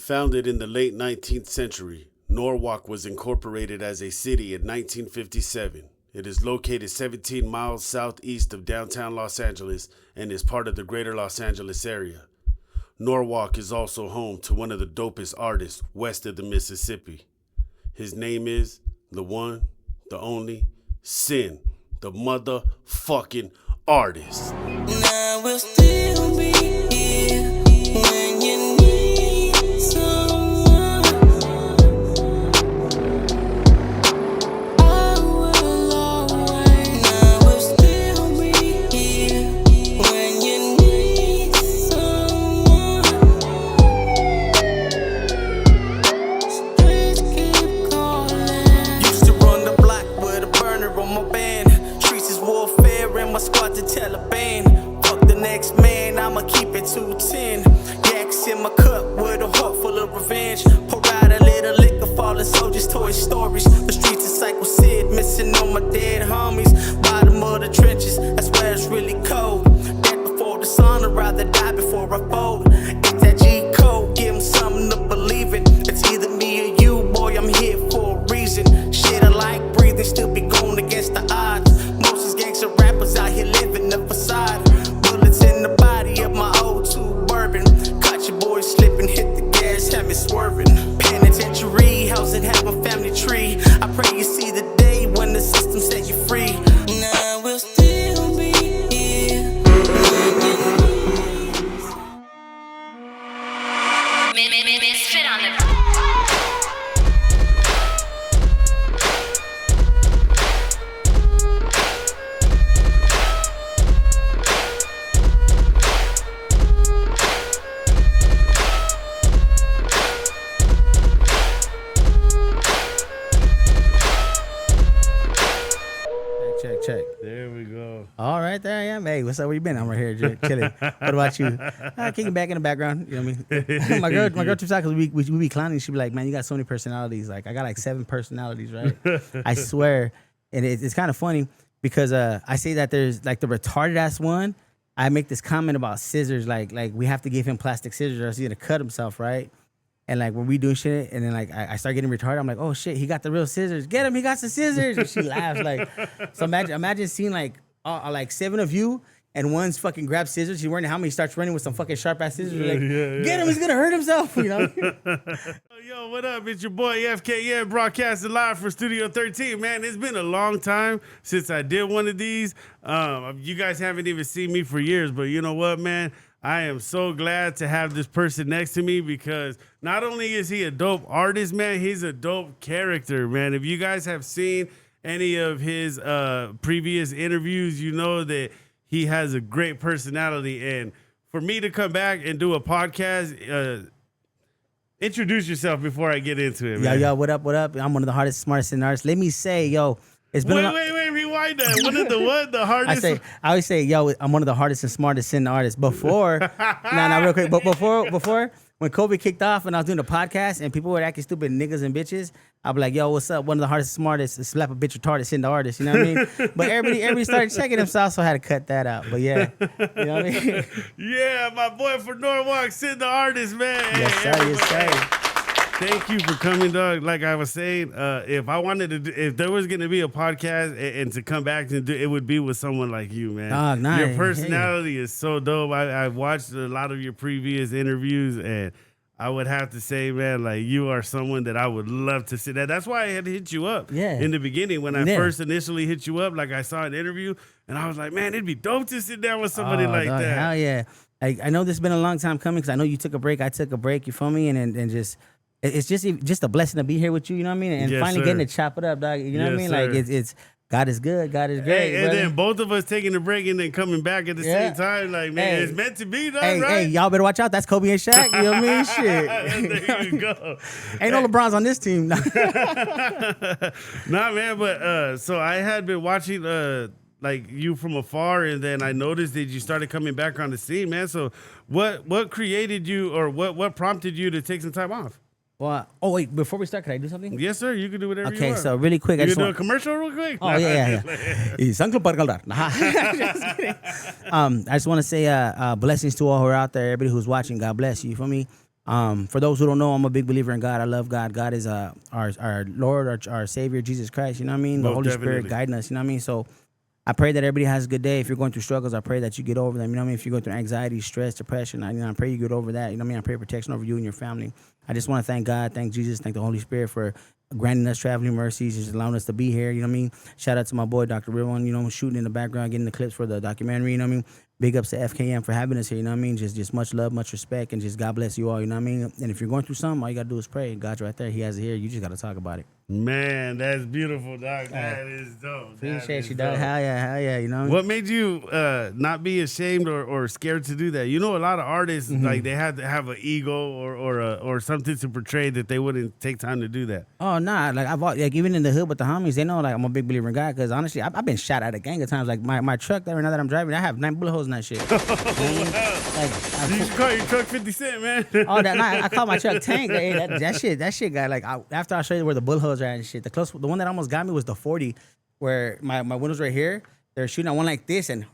Founded in the late 19th century, Norwalk was incorporated as a city in 1957. It is located 17 miles southeast of downtown Los Angeles and is part of the greater Los Angeles area. Norwalk is also home to one of the dopest artists west of the Mississippi. His name is the one, the only, Sin, the motherfucking artist. Now we'll still be here when you need someone. I will always. Now we'll still be here when you need someone. Streets keep calling. Used to run the block with a burner on my band. Streets is warfare and my squad to Taliban. Fuck the next man, I'ma keep it 210. Yaks in my cup with a heart full of revenge. Pour out a little liquor, fallen soldiers, toy stories. The streets is Psycho Sid, missing all my dead homies. Bottom of the trenches, that's where it's really cold. Dead before the sun, I'd rather die before I fold. It's that G code, give 'em something to believe in. It's either me or you, boy, I'm here for a reason. Shit, I like breathing, still be going against the odds. Most is gangster rappers out here living the facade. Bullets in the body of my old Suburban. Caught your boy slipping, hit the gas, have me swerving. Penitentiary, house and have a family tree. I pray you see the day when the system set you free. Now we'll still be here. Misfit on the Check. There we go. All right, there I am. Hey, what's up? Where you been? I'm right here, chilling. What about you? Kicking back in the background. You know what I mean? my girl trips out because we be clowning. She be like, man, you got so many personalities. Like, I got like 7 personalities, right? I swear. And it's kind of funny because I say that there's like the retarded ass one. I make this comment about scissors. Like we have to give him plastic scissors or else he's going to cut himself, right? And like when we doing shit, and then like I start getting retarded, I'm like, oh shit, he got the real scissors. Get him, he got the scissors. And she laughs like, so imagine seeing like 7 of you, and one's fucking grabs scissors. He's wearing a helmet. He starts running with some fucking sharp ass scissors. Like, get him, he's gonna hurt himself. You know. Yo, what up? It's your boy FKN broadcasting live for Studio 13. Man, it's been a long time since I did one of these. You guys haven't even seen me for years, but you know what, man? I am so glad to have this person next to me because not only is he a dope artist, man, he's a dope character, man. If you guys have seen any of his previous interviews, you know that he has a great personality. And for me to come back and do a podcast, introduce yourself before I get into it, man. Yo, what up? I'm one of the hardest, smartest artists. Let me say, yo, it's been Wait, rewind that. One of the what? The hardest? I always say, yo, I'm one of the hardest and smartest sin artists. Before, real quick, but before, when COVID kicked off and I was doing the podcast and people were acting stupid niggas and bitches, I'd be like, yo, what's up? One of the hardest, smartest, slap a bitch retarded sin the artist. You know what I mean? But everybody started checking themselves, so I had to cut that out. But yeah, you know what I mean? Yeah, my boy from Norwalks, Sid the artist, man. Yes, sir. Yes, sir. Thank you for coming, dog. Like I was saying, if I wanted to, if there was going to be a podcast and to come back and do, it would be with someone like you, man. Dog, nice. Your personality is so dope. I watched a lot of your previous interviews, and I would have to say, man, like you are someone that I would love to see. That's why I had to hit you up in the beginning when I first initially hit you up. Like I saw an interview, and I was like, man, it'd be dope to sit down with somebody like dog, that. Hell yeah. I know this has been a long time coming because I know you took a break. I took a break, you feel me? And just... It's just a blessing to be here with you, you know what I mean? And finally getting to chop it up, dog. You know what I mean? Like it's God is good, God is great. And then both of us taking a break and then coming back at the same time. Like, man, it's meant to be, dog, right? Hey, y'all better watch out. That's Kobe and Shaq. You know what I mean? Shit. There you go. Ain't no LeBrons on this team. Nah, man, but so I had been watching like you from afar, and then I noticed that you started coming back on the scene, man. So what created you, or what prompted you to take some time off? Well, oh wait, before we start, can I do something? Yes, sir. You can do whatever you Okay, want. so really quick, You can do a commercial real quick? Oh, yeah. Just kidding. I just want to say blessings to all who are out there, everybody who's watching. God bless you. You feel me? For those who don't know, I'm a big believer in God. I love God. God is our Lord, our Savior, Jesus Christ. You know what I mean? The Most Holy definitely. Spirit guiding us. You know what I mean? So I pray that everybody has a good day. If you're going through struggles, I pray that you get over them. You know what I mean? If you're going through anxiety, stress, depression, I pray you get over that. You know what I mean? I pray protection over you and your family. I just want to thank God, thank Jesus, thank the Holy Spirit for granting us traveling mercies, just allowing us to be here. You know what I mean? Shout out to my boy, Dr. Ribbon, shooting in the background, getting the clips for the documentary. You know what I mean? Big ups to FKM for having us here. You know what I mean? Just much love, much respect, and just God bless you all. You know what I mean? And if you're going through something, all you got to do is pray. God's right there. He has it here. You just got to talk about it. Man, that's beautiful, dog. That is dope. Appreciate you, dog. Hell yeah, you know? What made you not be ashamed or scared to do that? You know, a lot of artists like they have to have an ego or something to portray that they wouldn't take time to do that. Oh, nah. Like, even in the hood with the homies, they know, like, I'm a big believer in God, because honestly, I've been shot at a gang of times. Like, my truck that right now that I'm driving, I have 9 bullet holes in that shit. You should call your truck 50 Cent, man. Oh, that night I called my truck Tank. Hey, that shit got, like, after I show you where the bullet holes are at and shit. The one that almost got me was the 40, where my windows right here. They're shooting at one like this, and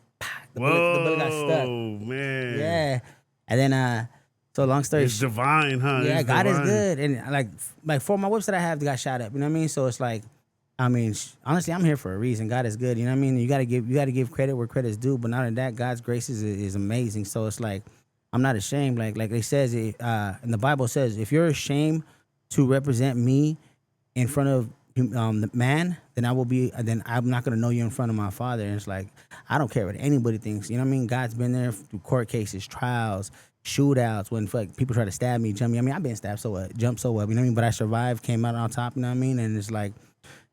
the bullet got stuck. Oh man. Yeah, and then so long story. It's divine, huh? Yeah, It's God divine. is good, and like 4 of my whips that I have got shot up. You know what I mean? So it's like, honestly, I'm here for a reason. God is good. You know what I mean? You gotta give credit where credit's due. But not only that, God's grace is amazing. So it's like, I'm not ashamed. Like it says, and the Bible says, if you're ashamed to represent me in front of the man, then I'm not gonna know you in front of my Father. And it's like, I don't care what anybody thinks. You know what I mean? God's been there through court cases, trials, shootouts, when people try to stab me, jump me. I mean, I've been stabbed so what, jumped so what. You know what I mean? But I survived, came out on top. You know what I mean? And it's like,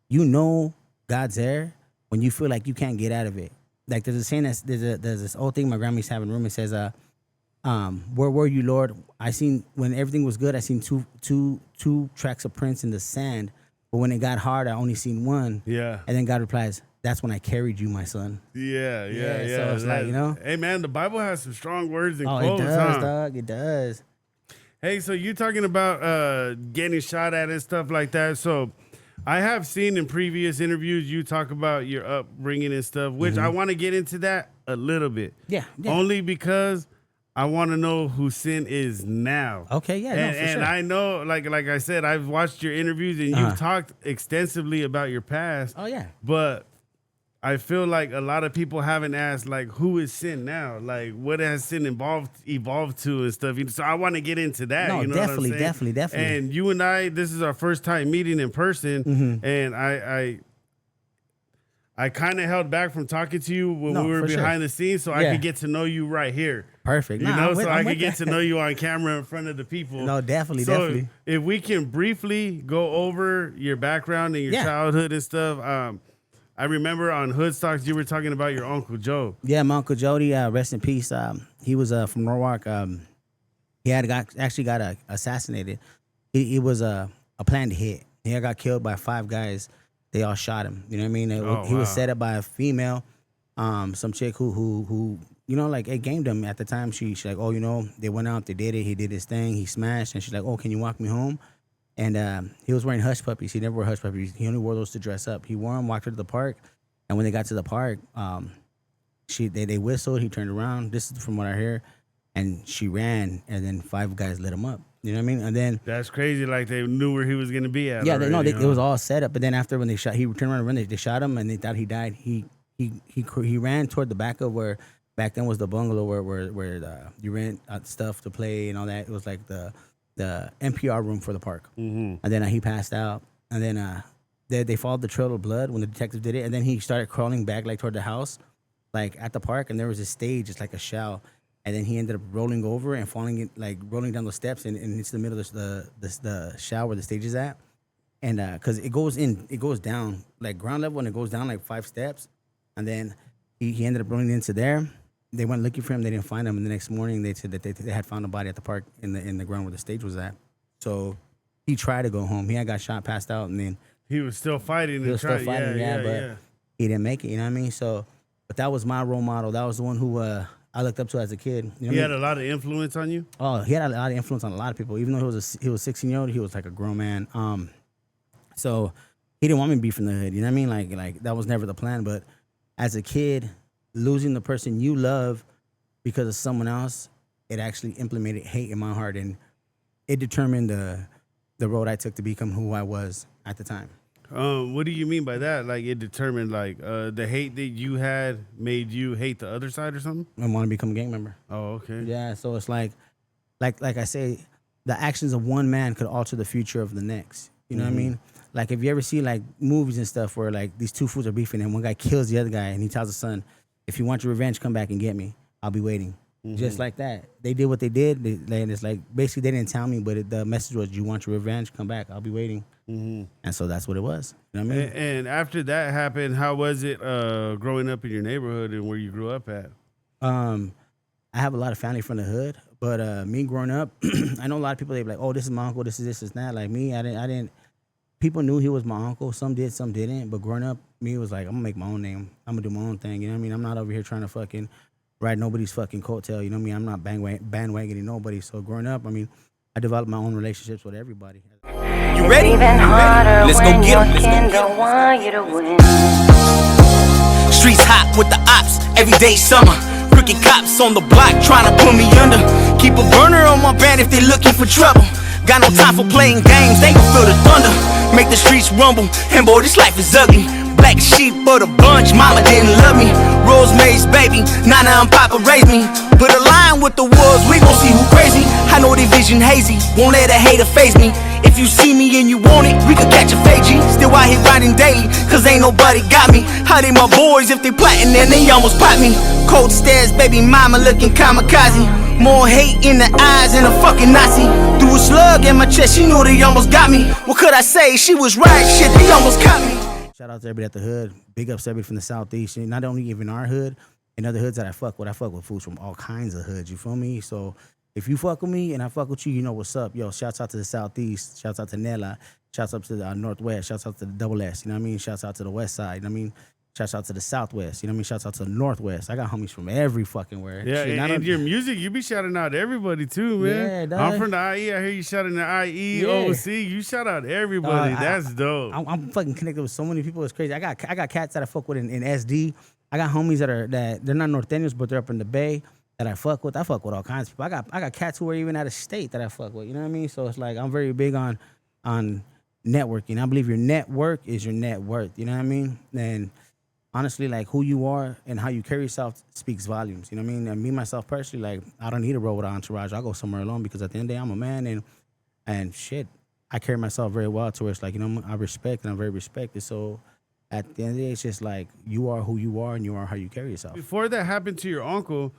God's there when you feel like you can't get out of it. Like there's a saying there's this old thing my grandma used to have in the room. It says, where were you, Lord? I seen when everything was good. I seen two tracks of prints in the sand. But when it got hard, I only seen one. Yeah. And then God replies, "That's when I carried you, my son." Yeah. So it's like, Hey man, the Bible has some strong words and Oh, quotes, it does, huh? dog. It does. Hey, so you talking about getting shot at and stuff like that. So I have seen in previous interviews you talk about your upbringing and stuff, which I want to get into that a little bit. Yeah. Only because I want to know who Sin is now. Okay, yeah, and, for and sure. I know, like I said, I've watched your interviews and you've talked extensively about your past. Oh, yeah. But I feel like a lot of people haven't asked, like, who is Sin now? Like, what has Sin evolved to and stuff? So I want to get into that. No, you know definitely, what I'm saying? definitely. And you and I, this is our first time meeting in person, and I kind of held back from talking to you when we were for behind sure. the scenes, so I Yeah. could get to know you right here. Perfect. You Nah, know, I'm with- so I'm I with could get that. to know you on camera in front of the people. No, definitely, So definitely. if we can briefly go over your background and your Yeah. childhood and stuff. I remember on Hood Stocks you were talking about your Uncle Joe. Yeah, my Uncle Jody, rest in peace. He was from Norwalk. He actually got assassinated. It was a planned hit. He got killed by 5 guys. They all shot him. You know what I mean? He was set up by a female, some chick who like it gamed him at the time. She's like, oh, they went out, they did it. He did his thing. He smashed, and she's like, oh, can you walk me home? And he was wearing hush puppies. He never wore hush puppies. He only wore those to dress up. He wore them, walked her to the park, and when they got to the park, they whistled. He turned around. This is from what I hear, and she ran, and then 5 guys lit him up. You know what I mean? And then That's crazy. Like they knew where he was gonna be at. yeah, already, it was all set up. But then after when they shot, he turned around and ran. They shot him, and they thought he died. He ran toward the back of where back then was the bungalow where you rent stuff to play and all that. It was like the NPR room for the park. Mm-hmm. And then he passed out. And then they followed the trail of blood when the detective did it. And then he started crawling back like toward the house, like at the park. And there was a stage, it's like a shell. And then he ended up rolling over and rolling down the steps and into the middle of the shower where the stage is at. And because it goes down like ground level and it goes down like 5 steps. And then he ended up rolling into there. They went looking for him. They didn't find him. And the next morning they said that they had found a body at the park in the ground where the stage was at. So he tried to go home. He had got shot, passed out, and then he was still fighting. he was still fighting. But he didn't make it. You know what I mean? So, but that was my role model. That was the one who I looked up to as a kid. You know He had a lot of influence on you. Oh, he had a lot of influence on a lot of people. Even though he was 16-year-old, he was like a grown man. So he didn't want me to be from the hood. You know what I mean? Like that was never the plan. But as a kid, losing the person you love because of someone else, it actually implemented hate in my heart. And it determined the road I took to become who I was at the time. What do you mean by that? Like it determined like the hate that you had made you hate the other side or something? I want to become a gang member. Oh, okay. Yeah, so it's like I say, the actions of one man could alter the future of the next. You know what I mean? Like if you ever see like movies and stuff where like these two fools are beefing and one guy kills the other guy and he tells his son, if you want your revenge, come back and get me. I'll be waiting. Just like that. They did what they did. And it's like basically they didn't tell me, but the message was, you want your revenge, come back. I'll be waiting. And so that's what it was. You know what I mean? And after that happened, how was it growing up in your neighborhood and where you grew up at? I have a lot of family from the hood, but me growing up, I know a lot of people, they be like, oh, this is my uncle, this is that. Like me, I didn't, people knew he was my uncle. Some did, some didn't. But growing up, me was like, I'm gonna make my own name. I'm gonna do my own thing. You know what I mean? I'm not over here trying to fucking ride nobody's fucking coattail. You know what I mean? I'm not bandwagoning nobody. So growing up, I mean, I developed my own relationships with everybody. You ready? Even harder Let's go when get 'em. your Let's go kin get 'em. don't want you to win. Streets hot with the ops, every day summer. Crooked cops on the block trying to put me under. Keep a burner on my band if they looking for trouble. Got no time for playing games, they gon' feel the thunder. Make the streets rumble, and boy, this life is ugly. Black sheep of the bunch, mama didn't love me. Rosemary's baby, Nana and Papa raised me. Put a line with the wolves, we gon' see who crazy. I know they vision hazy, won't let a hater face me. If you see me and you want it, we could catch a fake G. Still out here riding daily, cause ain't nobody got me. How they my boys if they plotting and they almost pop me. Cold stairs, baby mama looking kamikaze. More hate in the eyes than a fucking Nazi. Threw a slug in my chest, she knew they almost got me. What could I say? She was right, shit, they almost caught me. Shout out to everybody at the hood. Big ups to everybody from the Southeast. And not only even our hood, and other hoods that I fuck with fools from all kinds of hoods. You feel me? So if you fuck with me and I fuck with you, you know what's up. Yo, shouts out to the Southeast. Shouts out to Nella. Shouts out to the Northwest. Shouts out to the Double S. You know what I mean? Shouts out to the West Side. You know what I mean? Shouts out to the Southwest. You know what I mean? Shouts out to the Northwest. I got homies from every fucking where. Yeah, Shit, and your music, you be shouting out everybody too, man. Yeah, I'm dog. from the IE. I hear you shouting the IE, Yeah. OC. You shout out everybody. That's dope. I'm fucking connected with so many people. It's crazy. I got cats that I fuck with in SD. I got homies that they're not Norteños, but they're up in the Bay that I fuck with. I fuck with all kinds of people. I got cats who are even out of state that I fuck with. You know what I mean? So it's like I'm very big on networking. I believe your network is your net worth. You know what I mean? And honestly, like who you are and how you carry yourself speaks volumes. You know what I mean? And me myself personally, like I don't need to roll with an entourage. I'll go somewhere alone because at the end of the day, I'm a man and shit. I carry myself very well to where it's like, you know, I respect and I'm very respected. So at the end of the day, it's just like you are who you are and you are how you carry yourself. Before that happened to your uncle,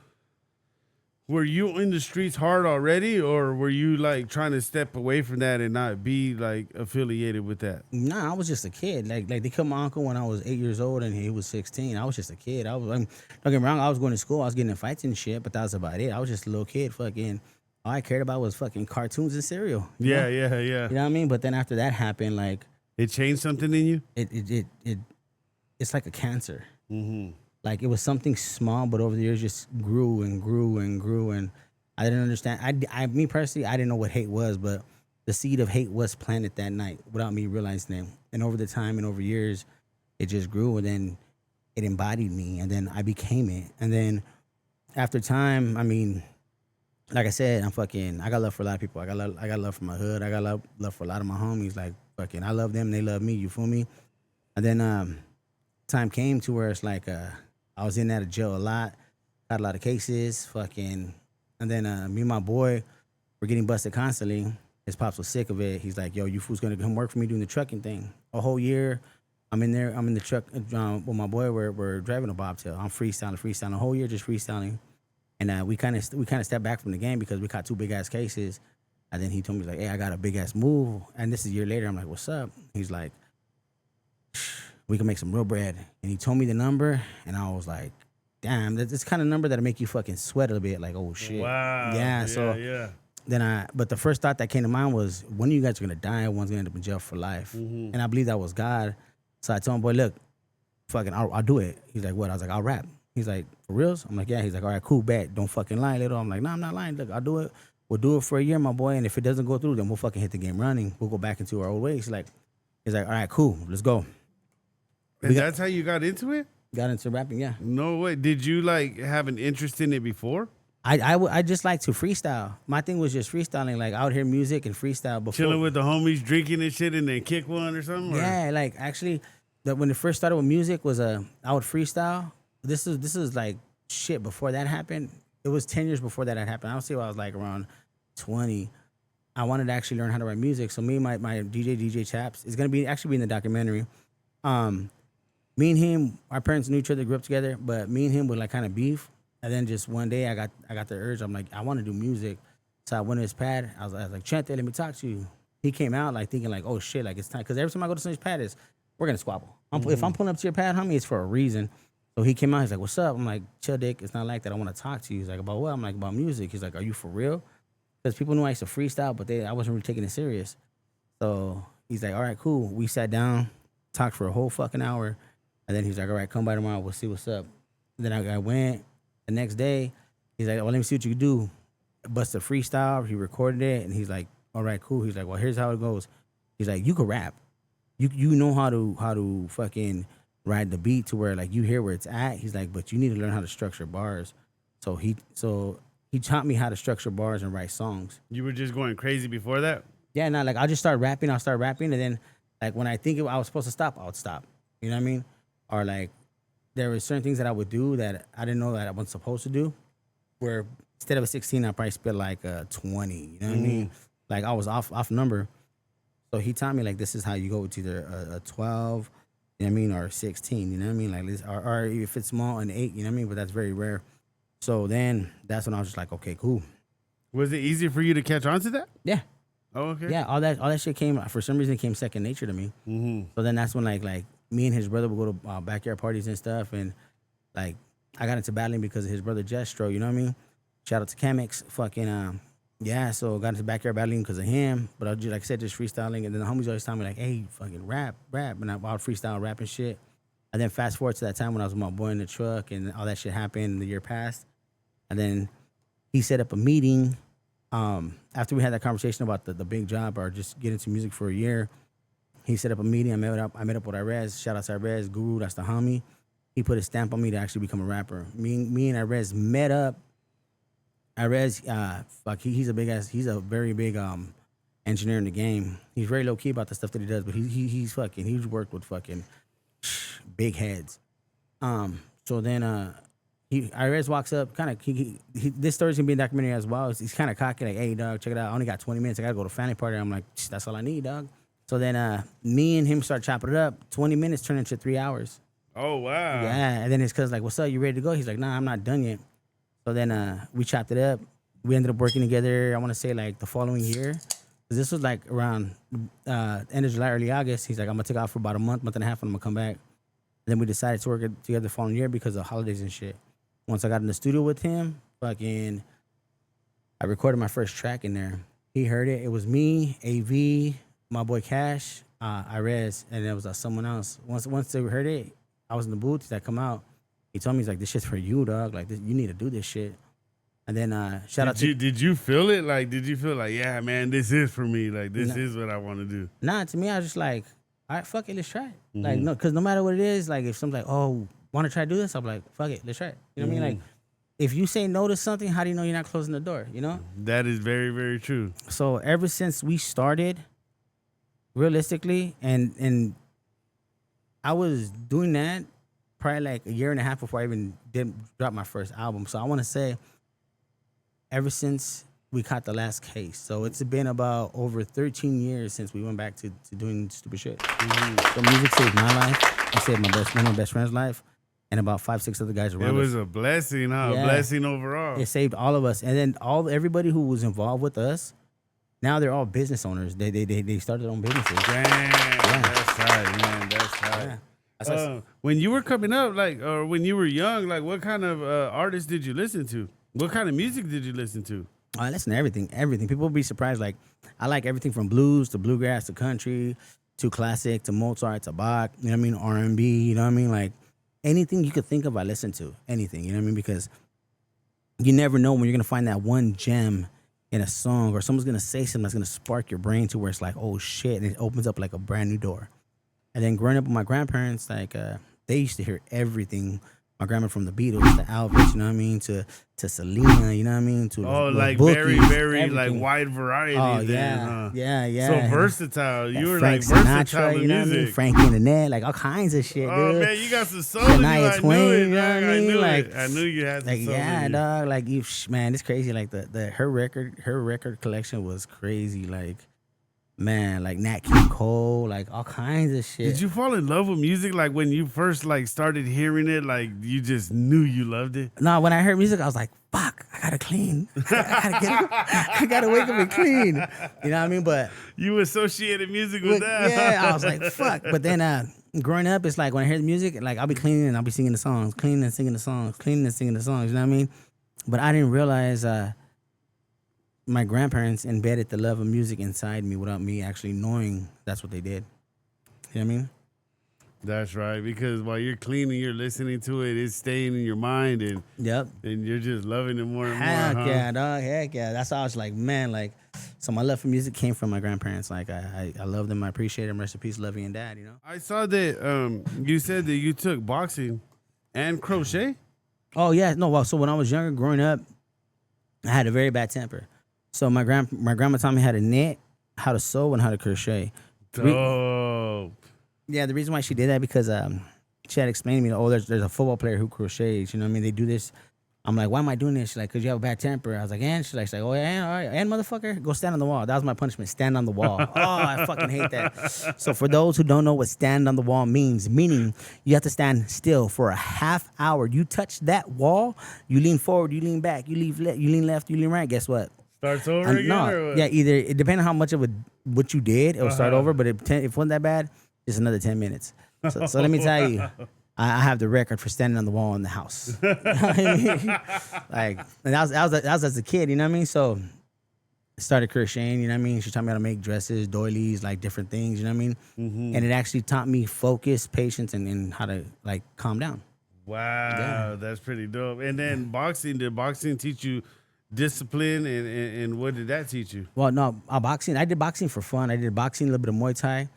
were you in the streets hard already, or were you like trying to step away from that and not be like affiliated with that? Nah, I was just a kid. Like they killed my uncle when I was 8 years old and he was 16. I was just a kid. Don't get me wrong, I was going to school, I was getting in fights and shit, but that was about it. I was just a little kid. Fucking all I cared about was fucking cartoons and cereal. You know? Yeah. You know what I mean? But then after that happened, like It changed something in you? it's like a cancer. Like it was something small, but over the years just grew and grew and grew, and I didn't understand. Me personally, I didn't know what hate was, but the seed of hate was planted that night without me realizing it. And over the time and over years, it just grew, and then it embodied me, and then I became it. And then after time, I mean, like I said, I got love for a lot of people. I got love for my hood. I got love for a lot of my homies. Like fucking, I love them, they love me. You feel me? And then time came to where it's like I was in and out of jail a lot, had a lot of cases, fucking, and then me and my boy were getting busted constantly. His pops was sick of it. He's like, yo, you fools gonna come work for me doing the trucking thing. A whole year, I'm in the truck with my boy, we're driving a bobtail. I'm freestyling, a whole year just freestyling. And we kind of stepped back from the game because we caught two big ass cases. And then he told me, like, hey, I got a big ass move. And this is a year later. I'm like, what's up? He's like, we can make some real bread. And he told me the number, and I was like, damn, that's the kind of number that'll make you fucking sweat a bit. Like, oh shit. Wow. Yeah. So then but the first thought that came to mind was, one of you guys are gonna die, one's gonna end up in jail for life. And I believe that was God. So I told him, boy, look, fucking, I'll do it. He's like, what? I was like, I'll rap. He's like, for reals? I'm like, yeah. He's like, all right, cool, bet. Don't fucking lie, little. I'm like, no, I'm not lying. Look, I'll do it. We'll do it for a year, my boy. And if it doesn't go through, then we'll fucking hit the game running. We'll go back into our old ways. He's like, all right, cool, let's go. And that's how you got into it? Got into rapping, yeah. No way. Did you like have an interest in it before? I just like to freestyle. My thing was just freestyling. Like I would hear music and freestyle before. Chilling with the homies, drinking and shit, and then kick one or something. Yeah, like actually, when it first started with music was I would freestyle. This is like shit before that happened. It was 10 years before that had happened. I would say I was like around 20. I wanted to actually learn how to write music. So me and my DJ Chaps is gonna be in the documentary. Me and him, our parents knew each other, grew up together, but me and him would like kind of beef. And then just one day I got the urge. I'm like, I want to do music. So I went to his pad. I was like, Chente, let me talk to you. He came out like thinking like, oh shit, like it's time. Because every time I go to somebody's pad, we're gonna squabble. If I'm pulling up to your pad, homie, it's for a reason. So he came out. He's like, what's up? I'm like, chill, dick. It's not like that. I want to talk to you. He's like, about what? I'm like, about music. He's like, are you for real? Because people knew I used to freestyle, but I wasn't really taking it serious. So he's like, all right, cool. We sat down, talked for a whole fucking hour. And then he's like, all right, come by tomorrow. We'll see what's up. And then I went. The next day, he's like, well, let me see what you can do. Bust a freestyle. He recorded it, and he's like, all right, cool. He's like, well, here's how it goes. He's like, you can rap. You know how to fucking ride the beat to where like you hear where it's at. He's like, but you need to learn how to structure bars. So he taught me how to structure bars and write songs. You were just going crazy before that? Yeah, not like I'll just start rapping. I'll start rapping, and then like when I think I was supposed to stop, I would stop. You know what I mean? Or like there were certain things that I would do that I didn't know that I wasn't supposed to do. Where instead of a 16, I probably spit like a 20. You know what I mean? Like I was off number. So he taught me like this is how you go with either a 12, you know what I mean, or 16. You know what I mean? Like this, or if it's small, an 8. You know what I mean? But that's very rare. So then that's when I was just like, okay, cool. Was it easy for you to catch on to that? Yeah. Oh, okay. Yeah, all that shit came for some reason. It came second nature to me. Mm-hmm. So then that's when like me and his brother would go to backyard parties and stuff, and like I got into battling because of his brother Jestro. You know what I mean? Shout out to Chemex. Fucking yeah. So got into backyard battling because of him. But I just like I said, just freestyling, and then the homies always tell me like, hey, fucking rap, and I would freestyle rap and shit. And then fast forward to that time when I was with my boy in the truck, and all that shit happened. The year passed, and then he set up a meeting. After we had that conversation about the big job or just get into music for a year, he set up a meeting. I met up with Irez. Shout out to Irez, Guru, that's the homie. He put a stamp on me to actually become a rapper. Me and Irez met up. Irez, he's a very big engineer in the game. He's very low key about the stuff that he does, but he's worked with fucking big heads. So then Irez walks up, kind of. This story's gonna be in the documentary as well. He's kind of cocky, like, "Hey, dog, check it out. I only got 20 minutes. I gotta go to a family party." I'm like, "That's all I need, dog." So then, me and him start chopping it up. 20 minutes turned into 3 hours. Oh wow. Yeah, and then his cousin's like, "What's up? You ready to go?" He's like, "Nah, I'm not done yet." So then, we chopped it up. We ended up working together. I want to say like the following year, because this was like around end of July, early August. He's like, "I'm gonna take off for about a month and a half, and I'm gonna come back." And then we decided to work together the following year because of holidays and shit. Once I got in the studio with him, I recorded my first track in there. He heard it. It was me, AV, my boy Cash, Irez, and it was someone else. Once they heard it, I was in the booth. He's like, come out. He told me, he's like, this shit's for you, dog. Like, you need to do this shit. And then Did you feel it? Like, did you feel like, yeah, man, this is for me. Like, this is what I want to do. Nah, to me, I was just like, all right, fuck it, let's try it. Like, no, because no matter what it is, like, if someone's like, oh, want to try to do this? I'm like, fuck it, let's try it. You know what I mean? Like, if you say no to something, how do you know you're not closing the door, you know? That is very, very true. So ever since we started, realistically, and I was doing that probably like a year and a half before I even did drop my first album. So I want to say ever since we caught the last case. So it's been about over 13 years since we went back to doing stupid shit. So music saved my life. It saved one of my best friend's life. And about 5-6 other guys around us. It was a blessing, huh? Yeah. A blessing overall. It saved all of us. And then everybody who was involved with us, now they're all business owners. They started their own businesses. Damn, that's tight, man. That's tight. Yeah. When you were coming up, like, or when you were young, like, what kind of artists did you listen to? What kind of music did you listen to? I listen to everything. People will be surprised. Like, I like everything from blues to bluegrass to country to classic to Mozart to Bach. You know what I mean? R&B. You know what I mean? Like, anything you could think of, I listen to. Anything. You know what I mean? Because you never know when you're gonna find that one gem in a song, or someone's gonna say something that's gonna spark your brain to where it's like, oh shit, and it opens up like a brand new door. And then growing up with my grandparents, like they used to hear everything my grandma from the Beatles, to Elvis, you know what I mean, to Selena, you know what I mean, to Oh, the like Bookies, very, very like everything. wide variety. Oh then, yeah, huh? yeah. So versatile. That You were Frank like Sinatra, versatile in you know what I mean? music. Frankie and the Net, like all kinds of shit, Oh dude. man, you got some soul in you. Shania I Twain, knew it. you know what I Dog. I mean? knew Like- it. I knew you had some Like soul yeah, in you. dog. Like you, man, it's crazy. Like her record collection was crazy. Like man, like Nat King Cole, like all kinds of shit. Did you fall in love with music like when you first like started hearing it? Like you just knew you loved it. No, when I heard music, I was like, fuck, I gotta clean. I gotta wake up and clean. You know what I mean? But You associated music with that. yeah, I was like, fuck. But then growing up, it's like when I hear the music, like I'll be cleaning and I'll be singing the songs, cleaning and singing the songs, cleaning and singing the songs. You know what I mean? But I didn't realize my grandparents embedded the love of music inside me without me actually knowing that's what they did. You know what I mean? That's right. Because while you're cleaning, you're listening to it. It's staying in your mind, and Yep. you're just loving it more and Heck more. Huh? yeah, dog. Heck yeah. That's how I was like, man, like, so my love for music came from my grandparents. Like, I love them. I appreciate them. Rest in peace, Lovey and Dad, you know? I saw that you said that you took boxing and crochet. Oh, yeah. No, well, so when I was younger, growing up, I had a very bad temper. So my grandma taught me how to knit, how to sew, and how to crochet. Oh, Yeah, the reason why she did that because she had explained to me, oh, there's a football player who crochets. You know what I mean? They do this. I'm like, why am I doing this? She's like, because you have a bad temper. I was like, and she's like, oh, yeah, all right. And motherfucker, go stand on the wall. That was my punishment, stand on the wall. Oh, I fucking hate that. So for those who don't know what stand on the wall means, meaning you have to stand still for a half hour. You touch that wall, you lean forward, you lean back, you lean left, you lean right. Guess what? starts over again. No, or what? yeah, either it depends on how much of what you did, it'll start over. But if it wasn't that bad, it's another 10 minutes. So let me tell you, I have the record for standing on the wall in the house. Like, and that was as a kid, you know what I mean? So I started crocheting, you know what I mean? She taught me how to make dresses, doilies, like different things, you know what I mean? Mm-hmm. And it actually taught me focus, patience, and how to like calm down. Wow, that's pretty dope. And then boxing, did boxing teach you discipline, and what did that teach you? Well, no, boxing. I did boxing for fun. I did boxing, a little bit of Muay Thai,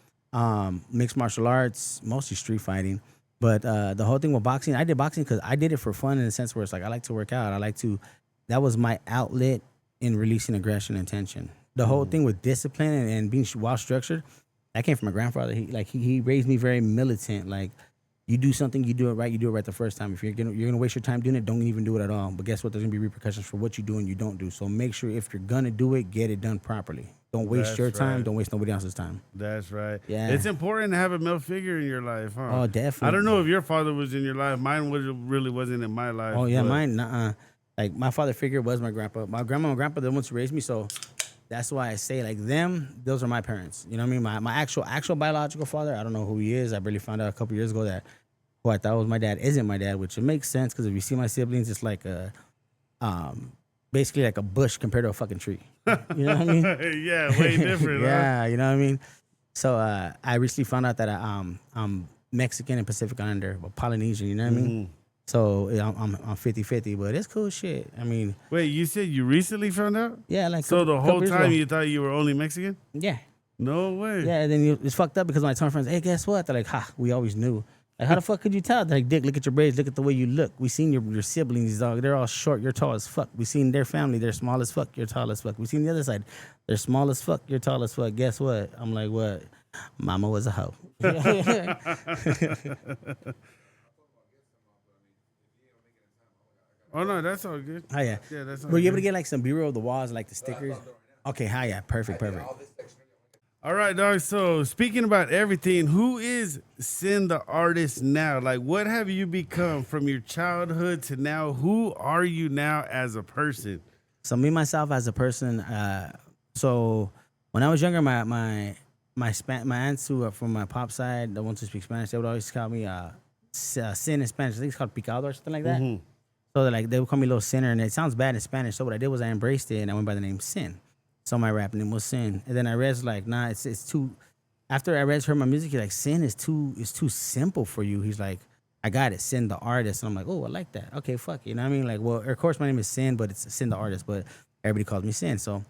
mixed martial arts, mostly street fighting. But the whole thing with boxing, I did boxing because I did it for fun in the sense where it's like I like to work out. That was my outlet in releasing aggression and tension. The whole thing with discipline and being well structured, that came from my grandfather. He raised me very militant. Like, you do something, you do it right the first time. If you're gonna waste your time doing it, don't even do it at all. But guess what? There's gonna be repercussions for what you do and you don't do. So make sure if you're gonna do it, get it done properly. Don't waste That's your time. right. Don't waste nobody else's time. That's right. Yeah. It's important to have a male figure in your life, huh? Oh, definitely. I don't know if your father was in your life. Mine really wasn't in my life. Oh yeah, but- mine. Nuh-uh. Like my father figure was my grandpa. My grandma and grandpa, the ones who raised me. So that's why I say like them. Those are my parents. You know what I mean? My actual biological father. I don't know who he is. I barely found out a couple years ago that who I thought was my dad isn't my dad, which it makes sense because if you see my siblings, it's like basically like a bush compared to a fucking tree. You know what I mean? Yeah, way different. Huh? Yeah, you know what I mean. So I recently found out that I'm Mexican and Pacific Islander, but Polynesian. You know what I mean? So yeah, I'm 50-50, but it's cool shit. I mean, Wait, you said you recently found out? yeah, like So the whole couple years time ago. you thought you were only Mexican? Yeah. No way. Yeah, and then it's fucked up because when I tell my friends, hey, guess what? They're like, ha, we always knew. Like, how the fuck could you tell? They're like, Dick, look at your braids, look at the way you look. We seen your siblings, dog. They're all short, you're tall as fuck. We seen their family, they're small as fuck, you're tall as fuck. We seen the other side, they're small as fuck, you're tall as fuck. Guess what? I'm like, what? Mama was a hoe. Oh no, that's all good. Oh yeah. Yeah, that's all Were you able good. to get like some B-roll of the walls, like the stickers? Okay, hi, yeah, perfect. All right, dog. So speaking about everything, who is Sin the artist now? Like, what have you become from your childhood to now? Who are you now as a person? So me myself as a person, so when I was younger, my aunts who are from my pop side, the ones who speak Spanish, they would always call me Sin in Spanish. I think it's called picado or something like that. So they would call me Little Sinner, and it sounds bad in Spanish. So what I did was I embraced it, and I went by the name Sin. So my rap name was Sin. And then I read like, nah, it's too. After I heard my music, he's like, Sin is too simple for you. He's like, I got it, Sin the artist. And I'm like, oh, I like that. Okay, fuck it. You know what I mean? Like, well, of course my name is Sin, but it's Sin the artist. But everybody calls me Sin. So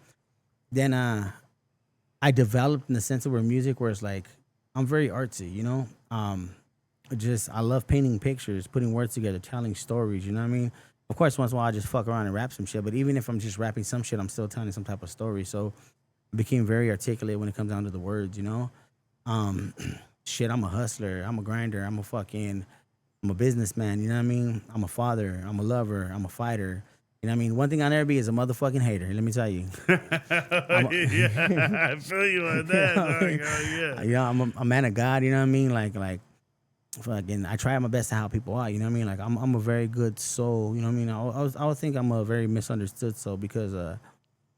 then I developed in the sense of where music, where it's like I'm very artsy. You know, I love painting pictures, putting words together, telling stories. You know what I mean? Of course, once in a while I just fuck around and rap some shit. But even if I'm just rapping some shit, I'm still telling some type of story. So I became very articulate when it comes down to the words. You know, shit. I'm a hustler. I'm a grinder. I'm a businessman. You know what I mean? I'm a father. I'm a lover. I'm a fighter. You know what I mean? One thing I'll never be is a motherfucking hater. Let me tell you. Yeah, I feel you on that. Dog. Oh, yeah. You know, I'm a man of God. You know what I mean? Like fucking, I try my best to help people out. You know what I mean? Like I'm a very good soul. You know what I mean? I would think I'm a very misunderstood soul because